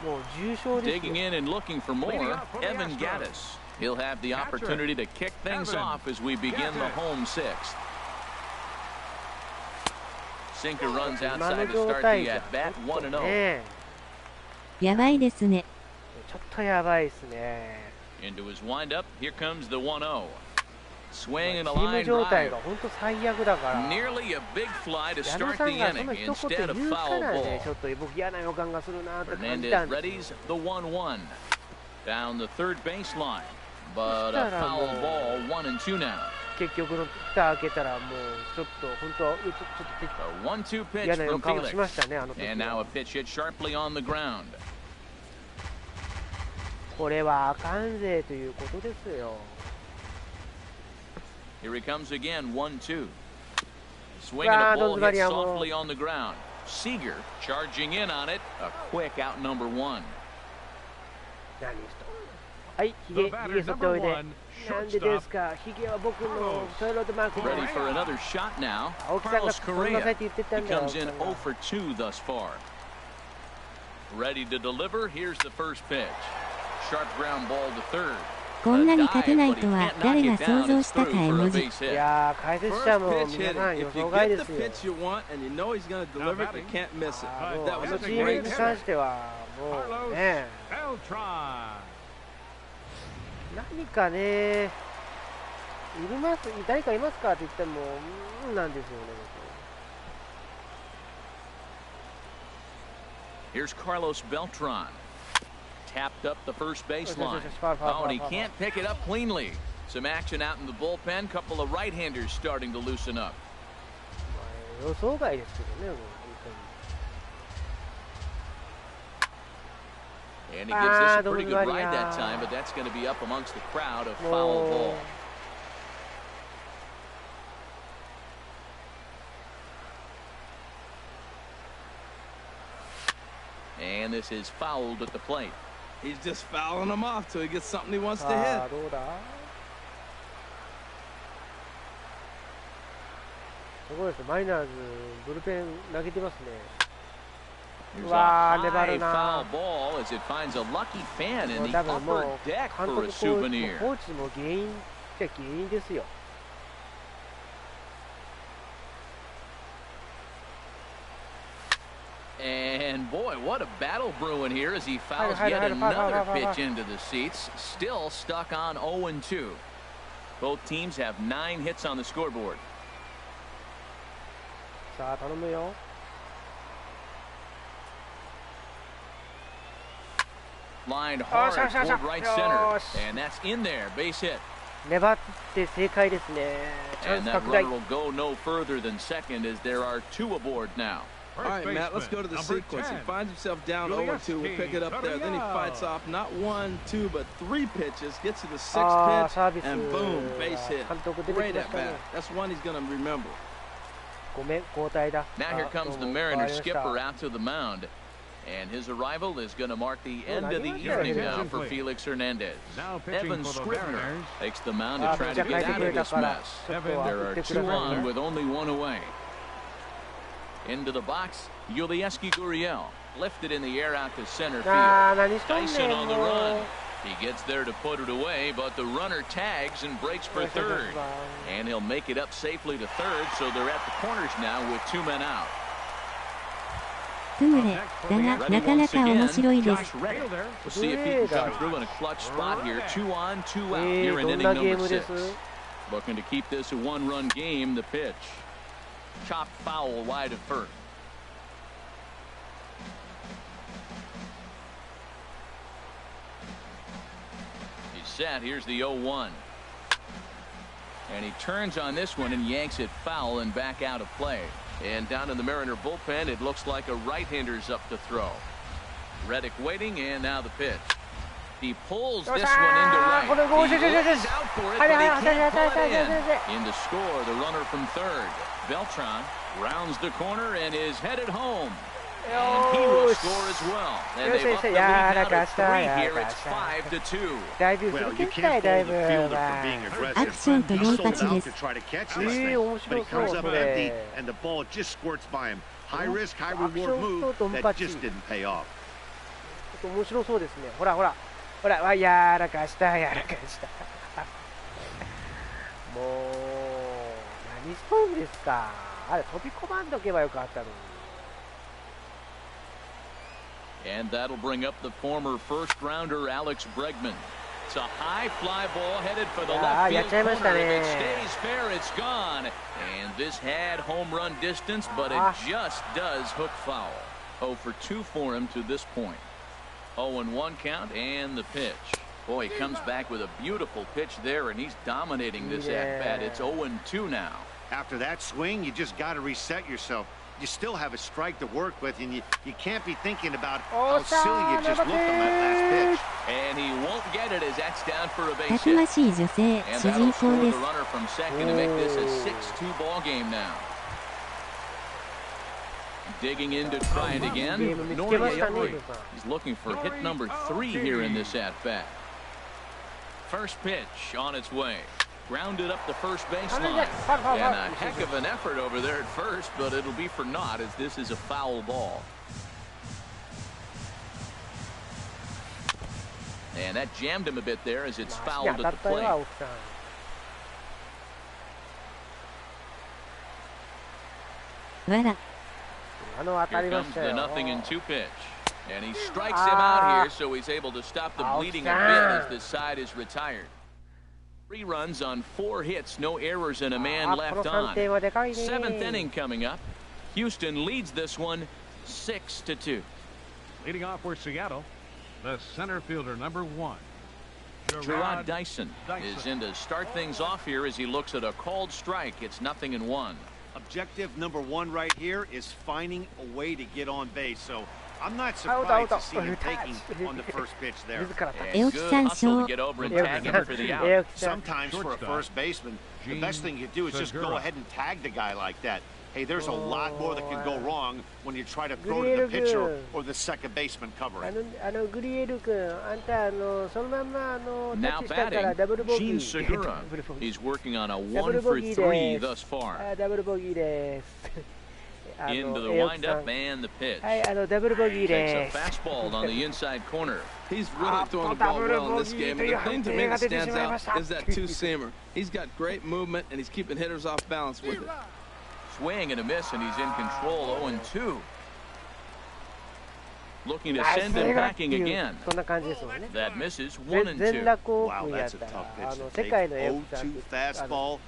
もう重傷です Digging よ。 in and looking for more, Leading off for the Evan Astros. Gattis. He'll have the Catcher, opportunity to kick things Evan off as we begin the Gattis. home sixth. Sinker runs 今 outside の to 状 start 態 the じゃ at bat ちょっと 1-0. ね、やばいですね。ちょっとやばいですね。 Into his windup, here comes the 1-0. チ Swing and a ーム line 状態 drive. が本当最悪だから。 Nearly a big fly to 矢野 start さ the んがそ inning の一言 instead of 言うか foul らね、 ball. ちょっと僕嫌な予感がするなって感じ Hernandez たんですよ。 readies the 1-1. Down the third baseline. But a foul ball, 1-2 now. 結局の蓋開けたらもうちょっと本当ちょっと A 1-2 pitch 嫌な予 from 感はし Felix. ましたね、あの時 And now は a pitch hit sharply on the ground. これはあかんぜということですよ。 Here he comes again, 1-2. Swing and a ball hit softly on the ground. Seager charging in on it. A quick out number 1. 何しとはい、ひげ剃っておいで。なんでですか、ひげは僕のトイレットマーク。 Ready for another shot now. 青木さんが Carlos そんなさい Correa. って言ってた He んだよ。 comes in 0 for 2 thus far. Ready to deliver. Here's the first pitch. Sharp ground ball to third. こんなに勝てないとは誰が想像したか絵文字。いやー、解説者も皆さん予想外ですよ。このチームに関してはもうね、何かね、誰かいますかって言ってもなんですよね。Here's Carlos Beltran. Tapped up the first baseline. Oh, and he can't pick it up cleanly. Some action out in the bullpen. Couple of right-handers starting to loosen up. 予想外ですけどね、 And he gives this a pretty good ride that time, but that's going to be up amongst the crowd. A foul ball. And this is fouled at the plate. He's just fouling them off till he gets something he wants to hit. どうだ。すごいです。マイナーズブルペン投げてますね。 Here's a high foul ball as it finds a lucky fan in the upper deck for a souvenir. コーチも原因じゃ原因ですよ。 And boy, what a battle brewing here as he fouls yet another pitch into the seats. Still stuck on 0-2. Both teams have 9 hits on the scoreboard. さあ頼むよ。 Lined hard toward right center, and that's in there. Base hit. 粘って正解ですね。チャン And ス that 拡大。 runner will go no further than second as there are 2 aboard now. All right, Matt, let's go to the sequence. He finds himself down 0-2. We'll pick it up there. Then he fights off not 1, 2, but 3 pitches. Gets to the 6th pitch, and boom, base hit. Great at bat. That's one he's going to remember. ごめん、交代だ。 Now here comes the Mariners skipper out to the mound. And his arrival is going to mark the end of the evening now for Felix Hernandez. Evan Scribner takes the mound to try to get out of this mess. There are 2 on with only 1 away. Into the box, Yulieski Gurriel lifted in the air out to center field. Dyson on the run. He gets there to put it away, but the runner tags and breaks for third. And he'll make it up safely to third, so they're at the corners now with 2 men out. つむれ、だがなかなか面白いです。 We'll see if he can come through in a clutch spot here. 2 on, 2 out here in inning number 6. Looking to keep this a 1-run game. The pitch. Chopped foul wide of first. He's set. Here's the 0-1. And he turns on this one and yanks it foul and back out of play. And down in the Mariner bullpen, it looks like a right-hander's up to throw. Reddick waiting, and now the pitch. He pulls this one into right. He is out for it, but he can't pull it in. In to score, the runner from third. Beltran rounds the corner and is headed home. And he will score as well. And they've upped the lead now to 3 here. It's 5-2. Well, you can't fault the fielder for being aggressive. He sold out to try to catch this thing, but he comes up empty, and the ball just squirts by him. High risk, high reward move that just didn't pay off. 面白そうですね。ほらほらほら、やらかしたやらかした。もう何しとんですか。あれ飛び込まんとけばよかったのに。 And that'll bring up the former first-rounder Alex Bregman. It's a high fly ball headed for the left field corner. If it stays fair, it's gone. And this had home run distance, but it just does hook foul. 0 for 2 for him to this point. 0-1 count and the pitch. Boy, he comes back with a beautiful pitch there, and he's dominating this at-bat. It's 0-2 now. After that swing, you just got to reset yourself. You still have a strike to work with, and you can't be thinking about how silly you just looked on that last pitch. And he won't get it as that's down for a base たくましい女性、主人公です。 The runner from second to make this a 6-2 ball game now. Digging in to try it again. He's looking for hit number 3 here in this at-bat. First pitch on its way. Grounded up the first baseline. And a heck of an effort over there at first, but it'll be for naught as this is a foul ball. And that jammed him a bit there as it's fouled at the plate. Here comes the 0-2 pitch. And he strikes him out here, so he's able to stop the bleeding a bit as this side is retired. 3 runs on 4 hits, no errors, and a man left on. 7th inning coming up. Houston leads this one 6-2. Leading off for Seattle, the center fielder, number 1. Gerard Dyson is in to start things off here as he looks at a called strike. It's 0-1. Objective number 1 right here is finding a way to get on base. So I'm not surprised to see him taking on the first pitch there. And good hustle to get over and tag him for the out. Sometimes for a first baseman, the best thing you do is just go ahead and tag the guy like that. Hey, there's a lot more that can go wrong when you try to throw to the pitcher or the second baseman covering. Now batting, Gene Segura. He's working on a 1 for 3 thus far. Into the windup and the pitch. Takes a fastball on the inside corner. He's really throwing the ball well in this game. And the thing to me that stands out is that two-seamer. He's got great movement, and he's keeping hitters off balance with it. Swing and a miss, and he's in control. 0-2. Looking to send him packing again. That misses. 1-2. Wow, that's a tough pitch to take. 0-2 fastball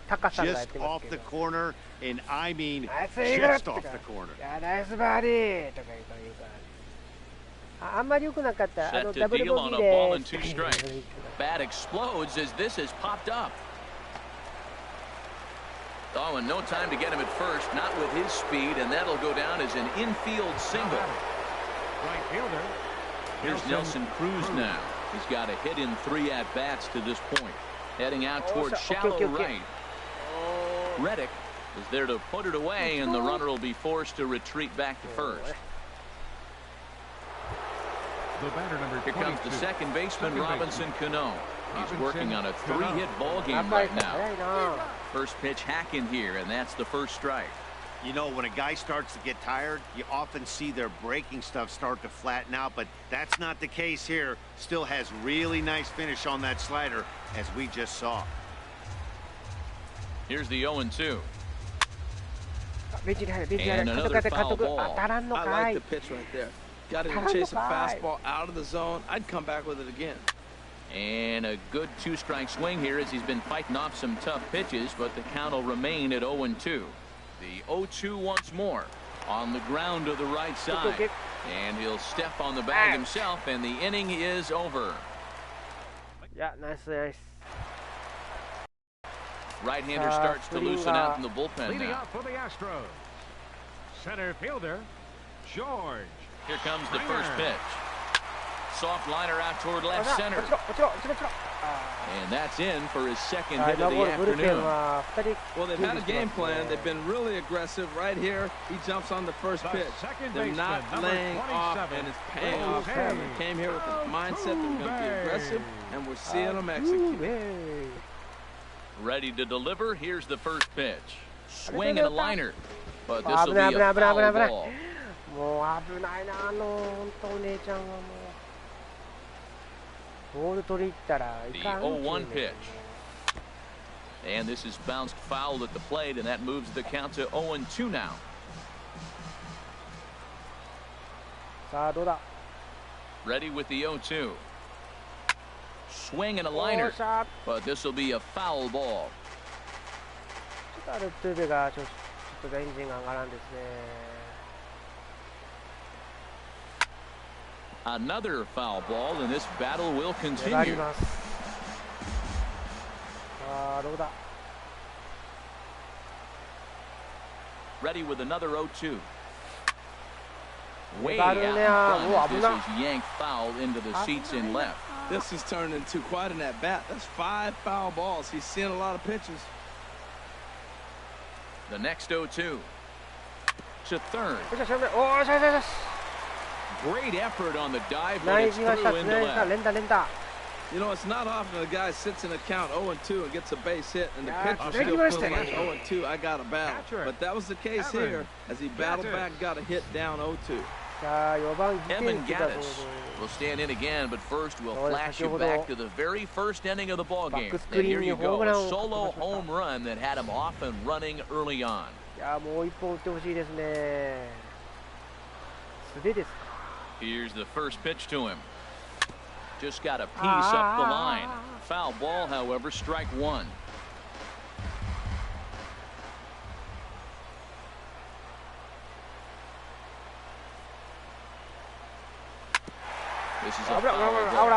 just off the corner, and I mean just off the corner. Set to deal on a ball and 2 strikes. Bat explodes as this has popped up. Oh, and no time to get him at first, not with his speed, and that'll go down as an infield single. Right fielder. Here's Nelson Cruz now. He's got a hit in 3 at-bats to this point. Heading out towards shallow right. Reddick is there to put it away, and the runner will be forced to retreat back to first. The batter, number 22. Here comes the second baseman, Robinson Cano. He's working on a 3-hit ball game right now. First pitch hacking here, and that's the first strike. You know, when a guy starts to get tired, you often see their breaking stuff start to flatten out, but that's not the case here. Still has really nice finish on that slider, as we just saw. Here's the 0-2. And another foul ball. I like the pitch right there. Got him to chase a fastball out of the zone. I'd come back with it again. And a good 2-strike swing here as he's been fighting off some tough pitches, but the count will remain at 0-2. The 0-2 once more on the ground to the right side. And he'll step on the bag himself, and the inning is over. Yeah, nice. Right-hander starts to loosen out in the bullpen Leading now. out for the Astros, center fielder, George. Here comes the first pitch. Soft liner out toward left center. And that's in for his second hit of the afternoon. Well, they've had a game plan. They've been really aggressive right here. He jumps on the first pitch. They're not laying off, and it's paying off. They came here with the mindset they're going to be aggressive, and we're seeing them execute. Ready to deliver. Here's the first pitch. Swing and a liner. But this will be a foul ball. もう危ないな、本当お姉ちゃんはもうボール取りに行ったらいかん。 The 0-1 pitch. And this is bounced foul at the plate, and that moves the count to 0-2 now. さあどうだ。 Ready with the 0-2. Swing and a liner. But this will be a foul ball. ちょっとアルトゥーベがちょっとエンジンが上がらんですね。 Another foul ball, and this battle will continue. Ready with another 0-2. Way out in front. This is yanked foul into the seats in left. This has turned into quite an at-bat. That's 5 foul balls. He's seeing a lot of pitches. The next 0-2. To third. Great effort on the dive, but it's through into left. You know, it's not often a guy sits in a count 0-2 and gets a base hit, and the pitcher still feels like 0-2. I got a battle, but that was the case here as he battled back, got a hit down 0-2. Evan Gaddis will stand in again, but first we'll flash you back to the very first inning of the ball game. And here you go, a solo home run that had him off and running early on. Here's the first pitch to him. Just got a piece up the line. Foul ball, however, strike one. This is a foul ball.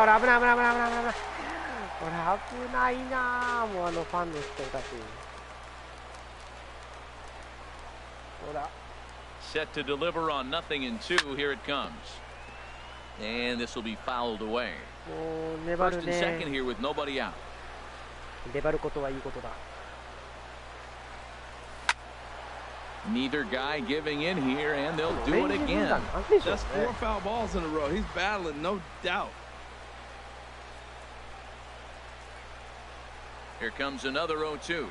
Set to deliver on 0-2. Here it comes. And this will be fouled away. First and second here with nobody out. Neither guy giving in here, and they'll do it again. That's 4 foul balls in a row. He's battling, no doubt. Here comes another 0-2.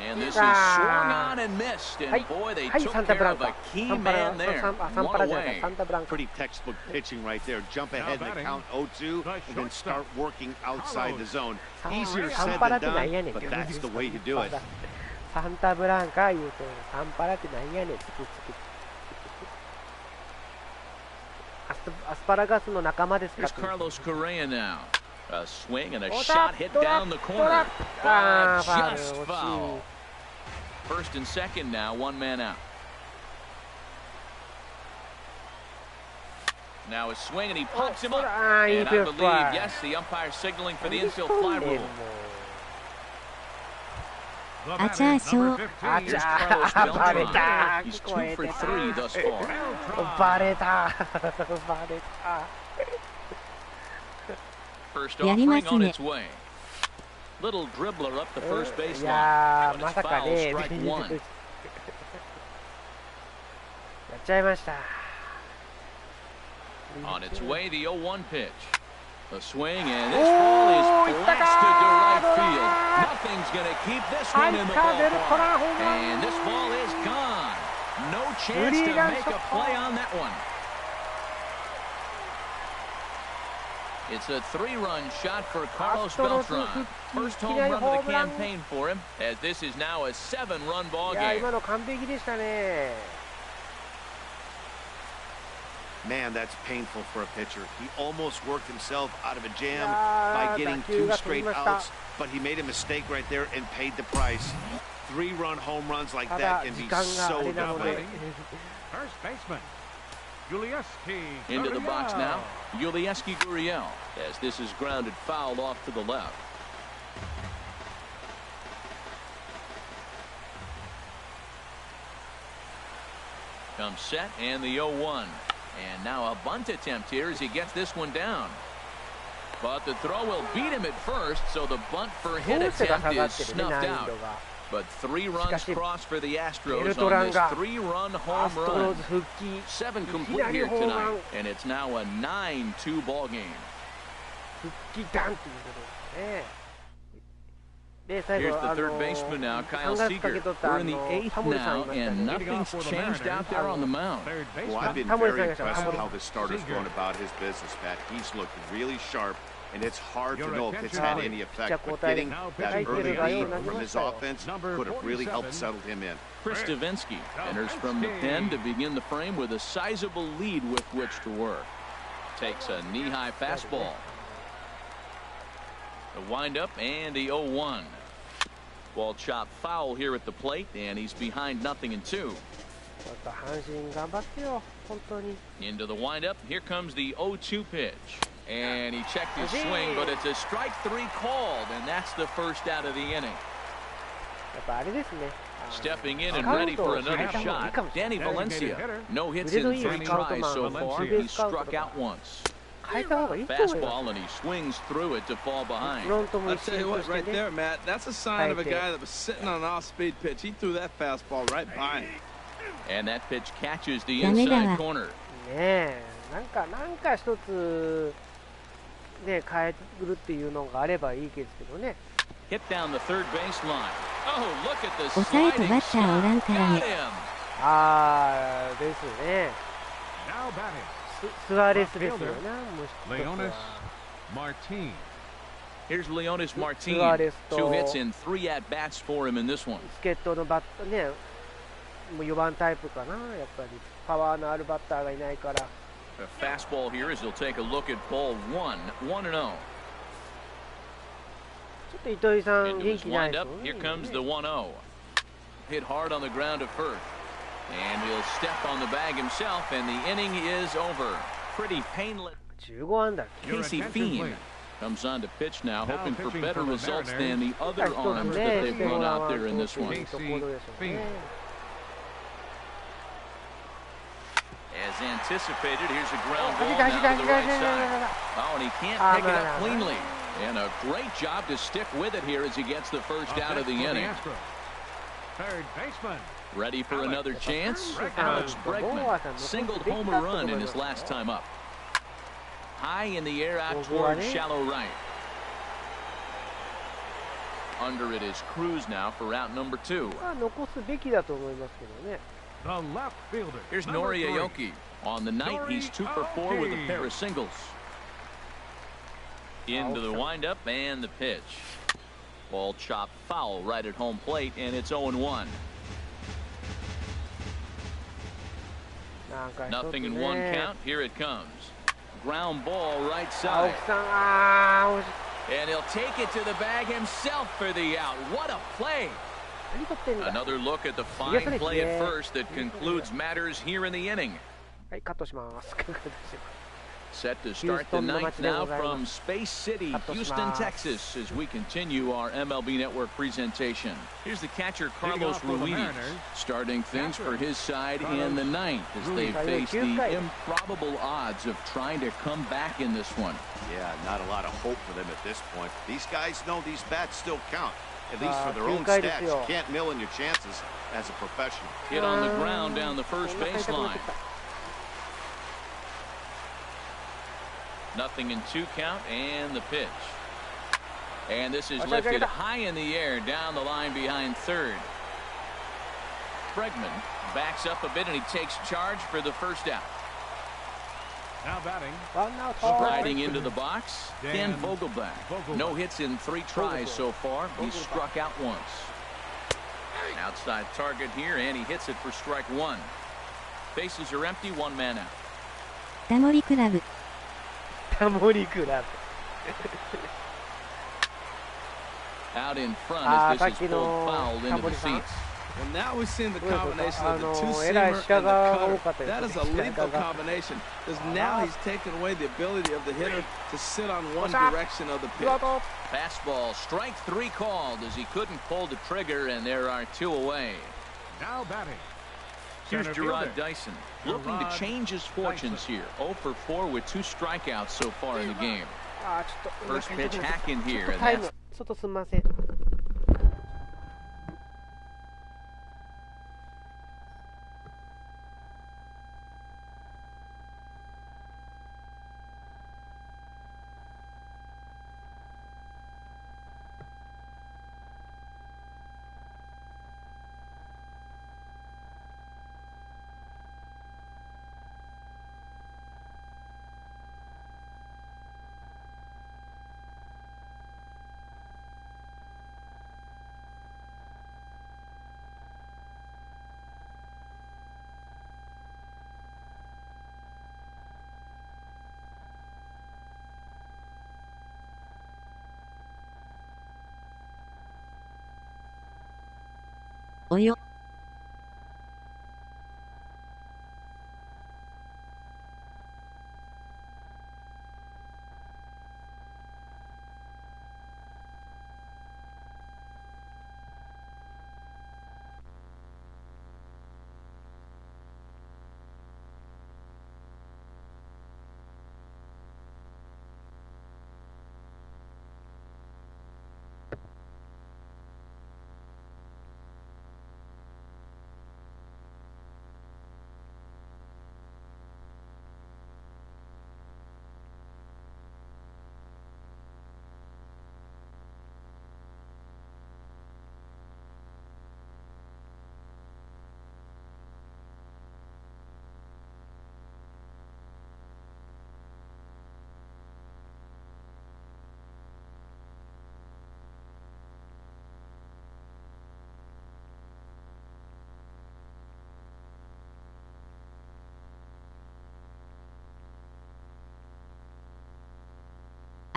And this is swung on and missed. And boy, they took care of a key man there. One away. Pretty textbook pitching right there. Jump ahead in the count 0-2 and then start working outside the zone. Easier said than done, but that's the way you do it. Here's Carlos Correa now. A swing and a shot hit down the corner. Just foul. First and second now, one man out. Now a swing and he pops him up. And I believe, yes, the umpire signaling for the infield fly rule. Here's Carlos Beltran. He's 2 for 3 thus far. First offering on its way. Little dribbler up the first baseline. But it's foul, strike one. On its way, the 0-1 pitch. A swing, and this ball is blasted to right field. Nothing's going to keep this one in the ballpark. And this ball is gone. No chance to make a play on that one. It's a 3-run shot for Carlos Beltran. First home run of the campaign for him, as this is now a 7-run ball game. Man, that's painful for a pitcher. He almost worked himself out of a jam by getting 2 straight outs, but he made a mistake right there and paid the price. 3-run home runs like that can be so devastating. First baseman. Into the box now, Yulieski Gurriel, as this is grounded foul off to the left. Comes set and the 0-1. And now a bunt attempt here as he gets this one down. But the throw will beat him at first, so the bunt for hit attempt is snuffed out. But 3 runs crossed for the Astros on this 3-run home run. 7 complete here tonight, and it's now a 9-2 ball game. Here's the third baseman now, Kyle Seager. We're in the 8th now, and nothing's changed out there on the mound. Well, I've been very impressed with how this starter's going about his business, Pat. He's looked really sharp, and it's hard to know if it's had any effect. But getting that early lead from his offense could have really helped settle him in. Chris Davinsky enters from the pen to begin the frame with a sizable lead with which to work. Takes a knee-high fastball. The windup and the 0-1. Ball chopped foul here at the plate, and he's behind 0-2. Into the windup. Here comes the 0-2 pitch. And he checked his swing, but it's a strike 3 called, and that's the first out of the inning. Stepping in and ready for another shot, Danny Valencia. No hits in 3 tries so far. He struck out once. Fastball, and he swings through it to fall behind. I'll tell you what, right there, Matt, that's a sign of a guy that was sitting on an off-speed pitch. He threw that fastball right by him. And that pitch catches the inside corner. ね、変えるっていうのがあればいいですけどね。Hit down the third baseline. Oh, look at the 抑えとバッターおらんからね。あーですね。 Now batting. スアレスですよね。もう一つ Leonis は Martin. Here's Leonis Martin. Suarez 2 hits and 3 at-bats for him in this one. 助っ人のバッターね、もう4番タイプかな、やっぱりパワーのあるバッターがいないから。A fastball here as he'll take a look at ball 1-0. ちょっと糸井さん Into 元 his 気ないです windup. よね。 Here comes the 1-0. Hit hard on the ground to first. And he'll step on the bag himself, and the inning is over. Pretty painless. 15安打。 Casey Fiend comes on to pitch now, Now hoping for pitching better for the results Mariners. than the other 一つ arms ね、 that し they've ても run ら out わん there in と this と one. いうところでしょうね。 As anticipated, here's a ground ball 走って down 走 to って the 走って right 走って side. 走 Oh, and he can't Ah, pick it man, up man. cleanly. And a great job to stick with it here as he gets the first out of the inning. Third baseman. Ready for another chance? Alex Bregman singled home a run in his last time up. High in the air out toward shallow right. Under it is Cruz now for out number 2. まあ残すべきだと思いますけどね。 The left fielder. Here's number Nori 3. Aoki. On the night, he's 2 for 4 with a pair of singles. Into the windup and the pitch. Ball chopped foul right at home plate, and it's 0-1. なんか一つ Nothing in one ね。 count. Here it comes. Ground ball right 青 side. 木さん、あー、惜しい。 And he'll take it to the bag himself for the out. What a play! 何取ってんだ。 Another look at the fine play at first that concludes matters here in the inning. はい、カットします。カットします。 Set to start the ninth now from Space City, Houston, Texas, as we continue our MLB Network presentation. Here's the catcher, Carlos Ruiz, starting things for his side in the ninth as they face the improbable odds of trying to come back in this one. Yeah, not a lot of hope for them at this point. These guys know these bats still count, at least for their own stats. You can't mill in your chances as a professional. Hit on the ground down the first baseline. Nothing in 2 count and the pitch. And this is lifted high in the air down the line behind third. Bregman backs up a bit and he takes charge for the first out. Now batting. Sliding into the box, Ken Vogelback. No hits in 3 tries so far. He's struck out once. Outside target here, and he hits it for strike 1. Bases are empty, 1 man out. タモリクラブ。タモリクラブ。 Out in front as this is pulled foul into the seats. Well, now we're seeing the combination of the えらい two-seamer 下 and the が多 cutter. かったですね。 That is a lethal combination because now he's taken away the ability of the hitter to sit on one direction of the pitch. Fastball, strike 3 called as he couldn't pull the trigger, and there are 2 away. Now batting. Here's Center Gerard fielder. Dyson looking to change his fortunes here. 0 for 4 with 2 strikeouts so far in the game. あー、ちょっと First pitch hack in ちょっ here, と and タイム that's 外すみません。およ。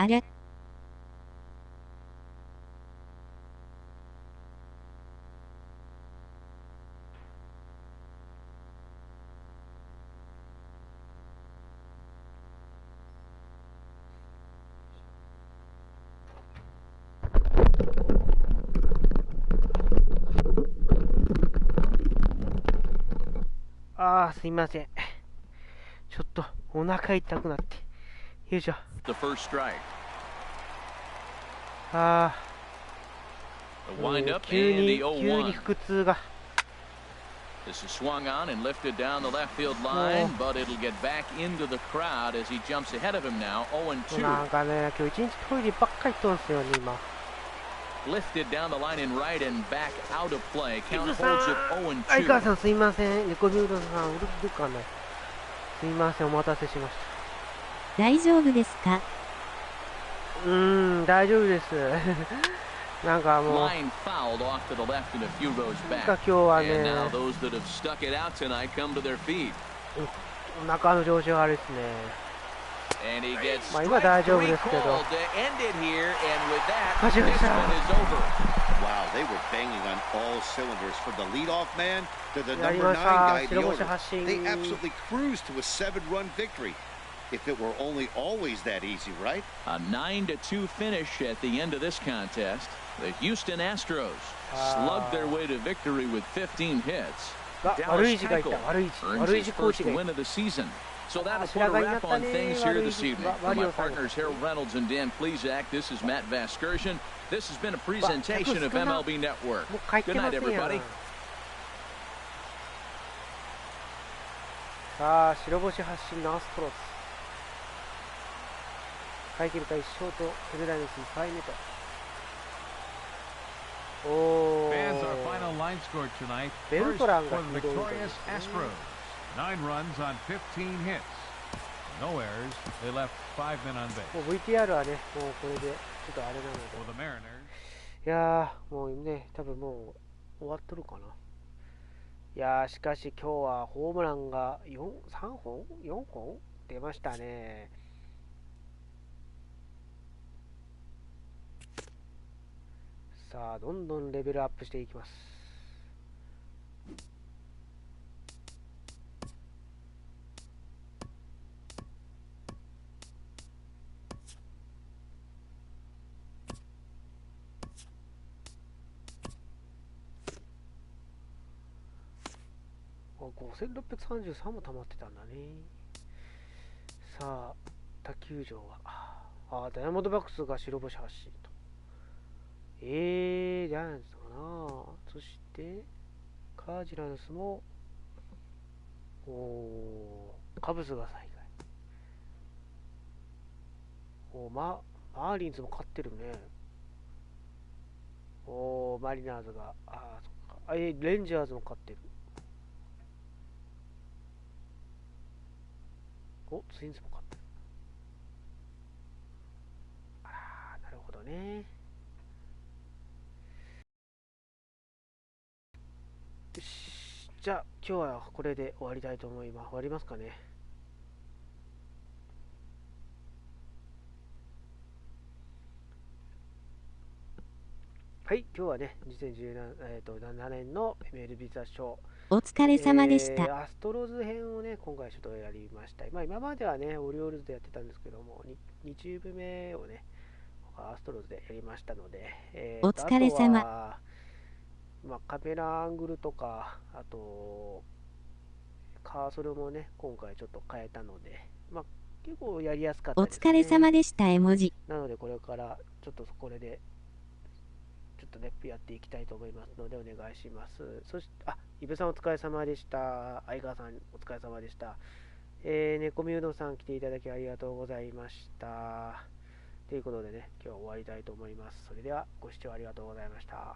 ありゃ。すいません。ちょっとお腹痛くなって。よいしょ。急に腹痛が。This is swung on and lifted down the left field line, but it'll get back into the crowd as he jumps ahead of him now, 0-2. なんかね、今日一日トイレばっかり行ってますよね、今。Lifted down the line in right and back out of play. Count holds it 0-2. 相川さんすいません。猫ビュードさん、うるかね。すいません、お待たせしました。大丈夫ですか？大丈夫です。なんかもう、Line fouled off to the left and a few rows なん back. か今日は And ね、 now those that have stuck it out tonight come to their feet. お腹の調子が悪いですね。And he gets まあ今大 strike 丈夫 three ですけど。 called to end it here, and with that, 勝ちま this した。 one is over. Wow, they were banging on all cylinders from the leadoff man to the やり number ま 9 した。 guy, the 白星 owner. 発進。 They absolutely cruised to a 7-run victory. If it were only always that easy, right? A 9-2 finish at the end of this contest. The Houston Astros slugged their way to victory with 15 hits. 悪い Dallas 字がいた。 Keuchel 悪い字。 earns 悪い his 字コーチ first がい win た。 of the season. So that'll put a 白髪になっ wrap た on ね。 things 悪 here い this 字。 evening. For 悪い my をされた。 partners Harold Reynolds and Dan Plesac, this is Matt Vasgersian. This has been a presentation of MLB Network. もう書い Good てま night, せんやん。 everybody. さあ、白星発進のアストロズ。回転回ショート、フルラインス2回目と。Fans, our final line score tonight. ベル First トラン for が the ヒーロー victorious Astros. 9 runs on 15 hits. No errors. They left 5 men on base. もう VTR はね、もうこれでちょっとあれなので。 For the Mariners. いやー、もうね、多分もう終わっとるかな。いやー、しかし今日はホームランが3本 ?4 本出ましたね。さあ、どんどんレベルアップしていきます。5633も溜まってたんだね。さあ、他球場は、ダイヤモンドバックスが白星発進と。ジャイアンツかな。そして、カージナルスも、カブスが最下位。マーリンズも勝ってるね。マリナーズが、そっか。レンジャーズも勝ってる。ツインズも勝ってる。なるほどね。よし、じゃあ今日はこれで終わりたいと思います。終わりますかね。はい、今日はね、2017年の Mlb The Show。お疲れ様でした。アストロズ編をね、今回ちょっとやりました。今まではね、オリオールズでやってたんですけども、2チーム目をね、アストロズでやりましたので、お疲れ様。あとはカメラアングルとか、あと、カーソルもね、今回ちょっと変えたので、結構やりやすかったですね。お疲れ様でした、絵文字。なので、これからちょっとこれで、ちょっとね、やっていきたいと思いますので、お願いします。そして、イブさんお疲れ様でした。相川さんお疲れ様でした。猫ミュードさん来ていただきありがとうございました。ということでね、今日は終わりたいと思います。それではご視聴ありがとうございました。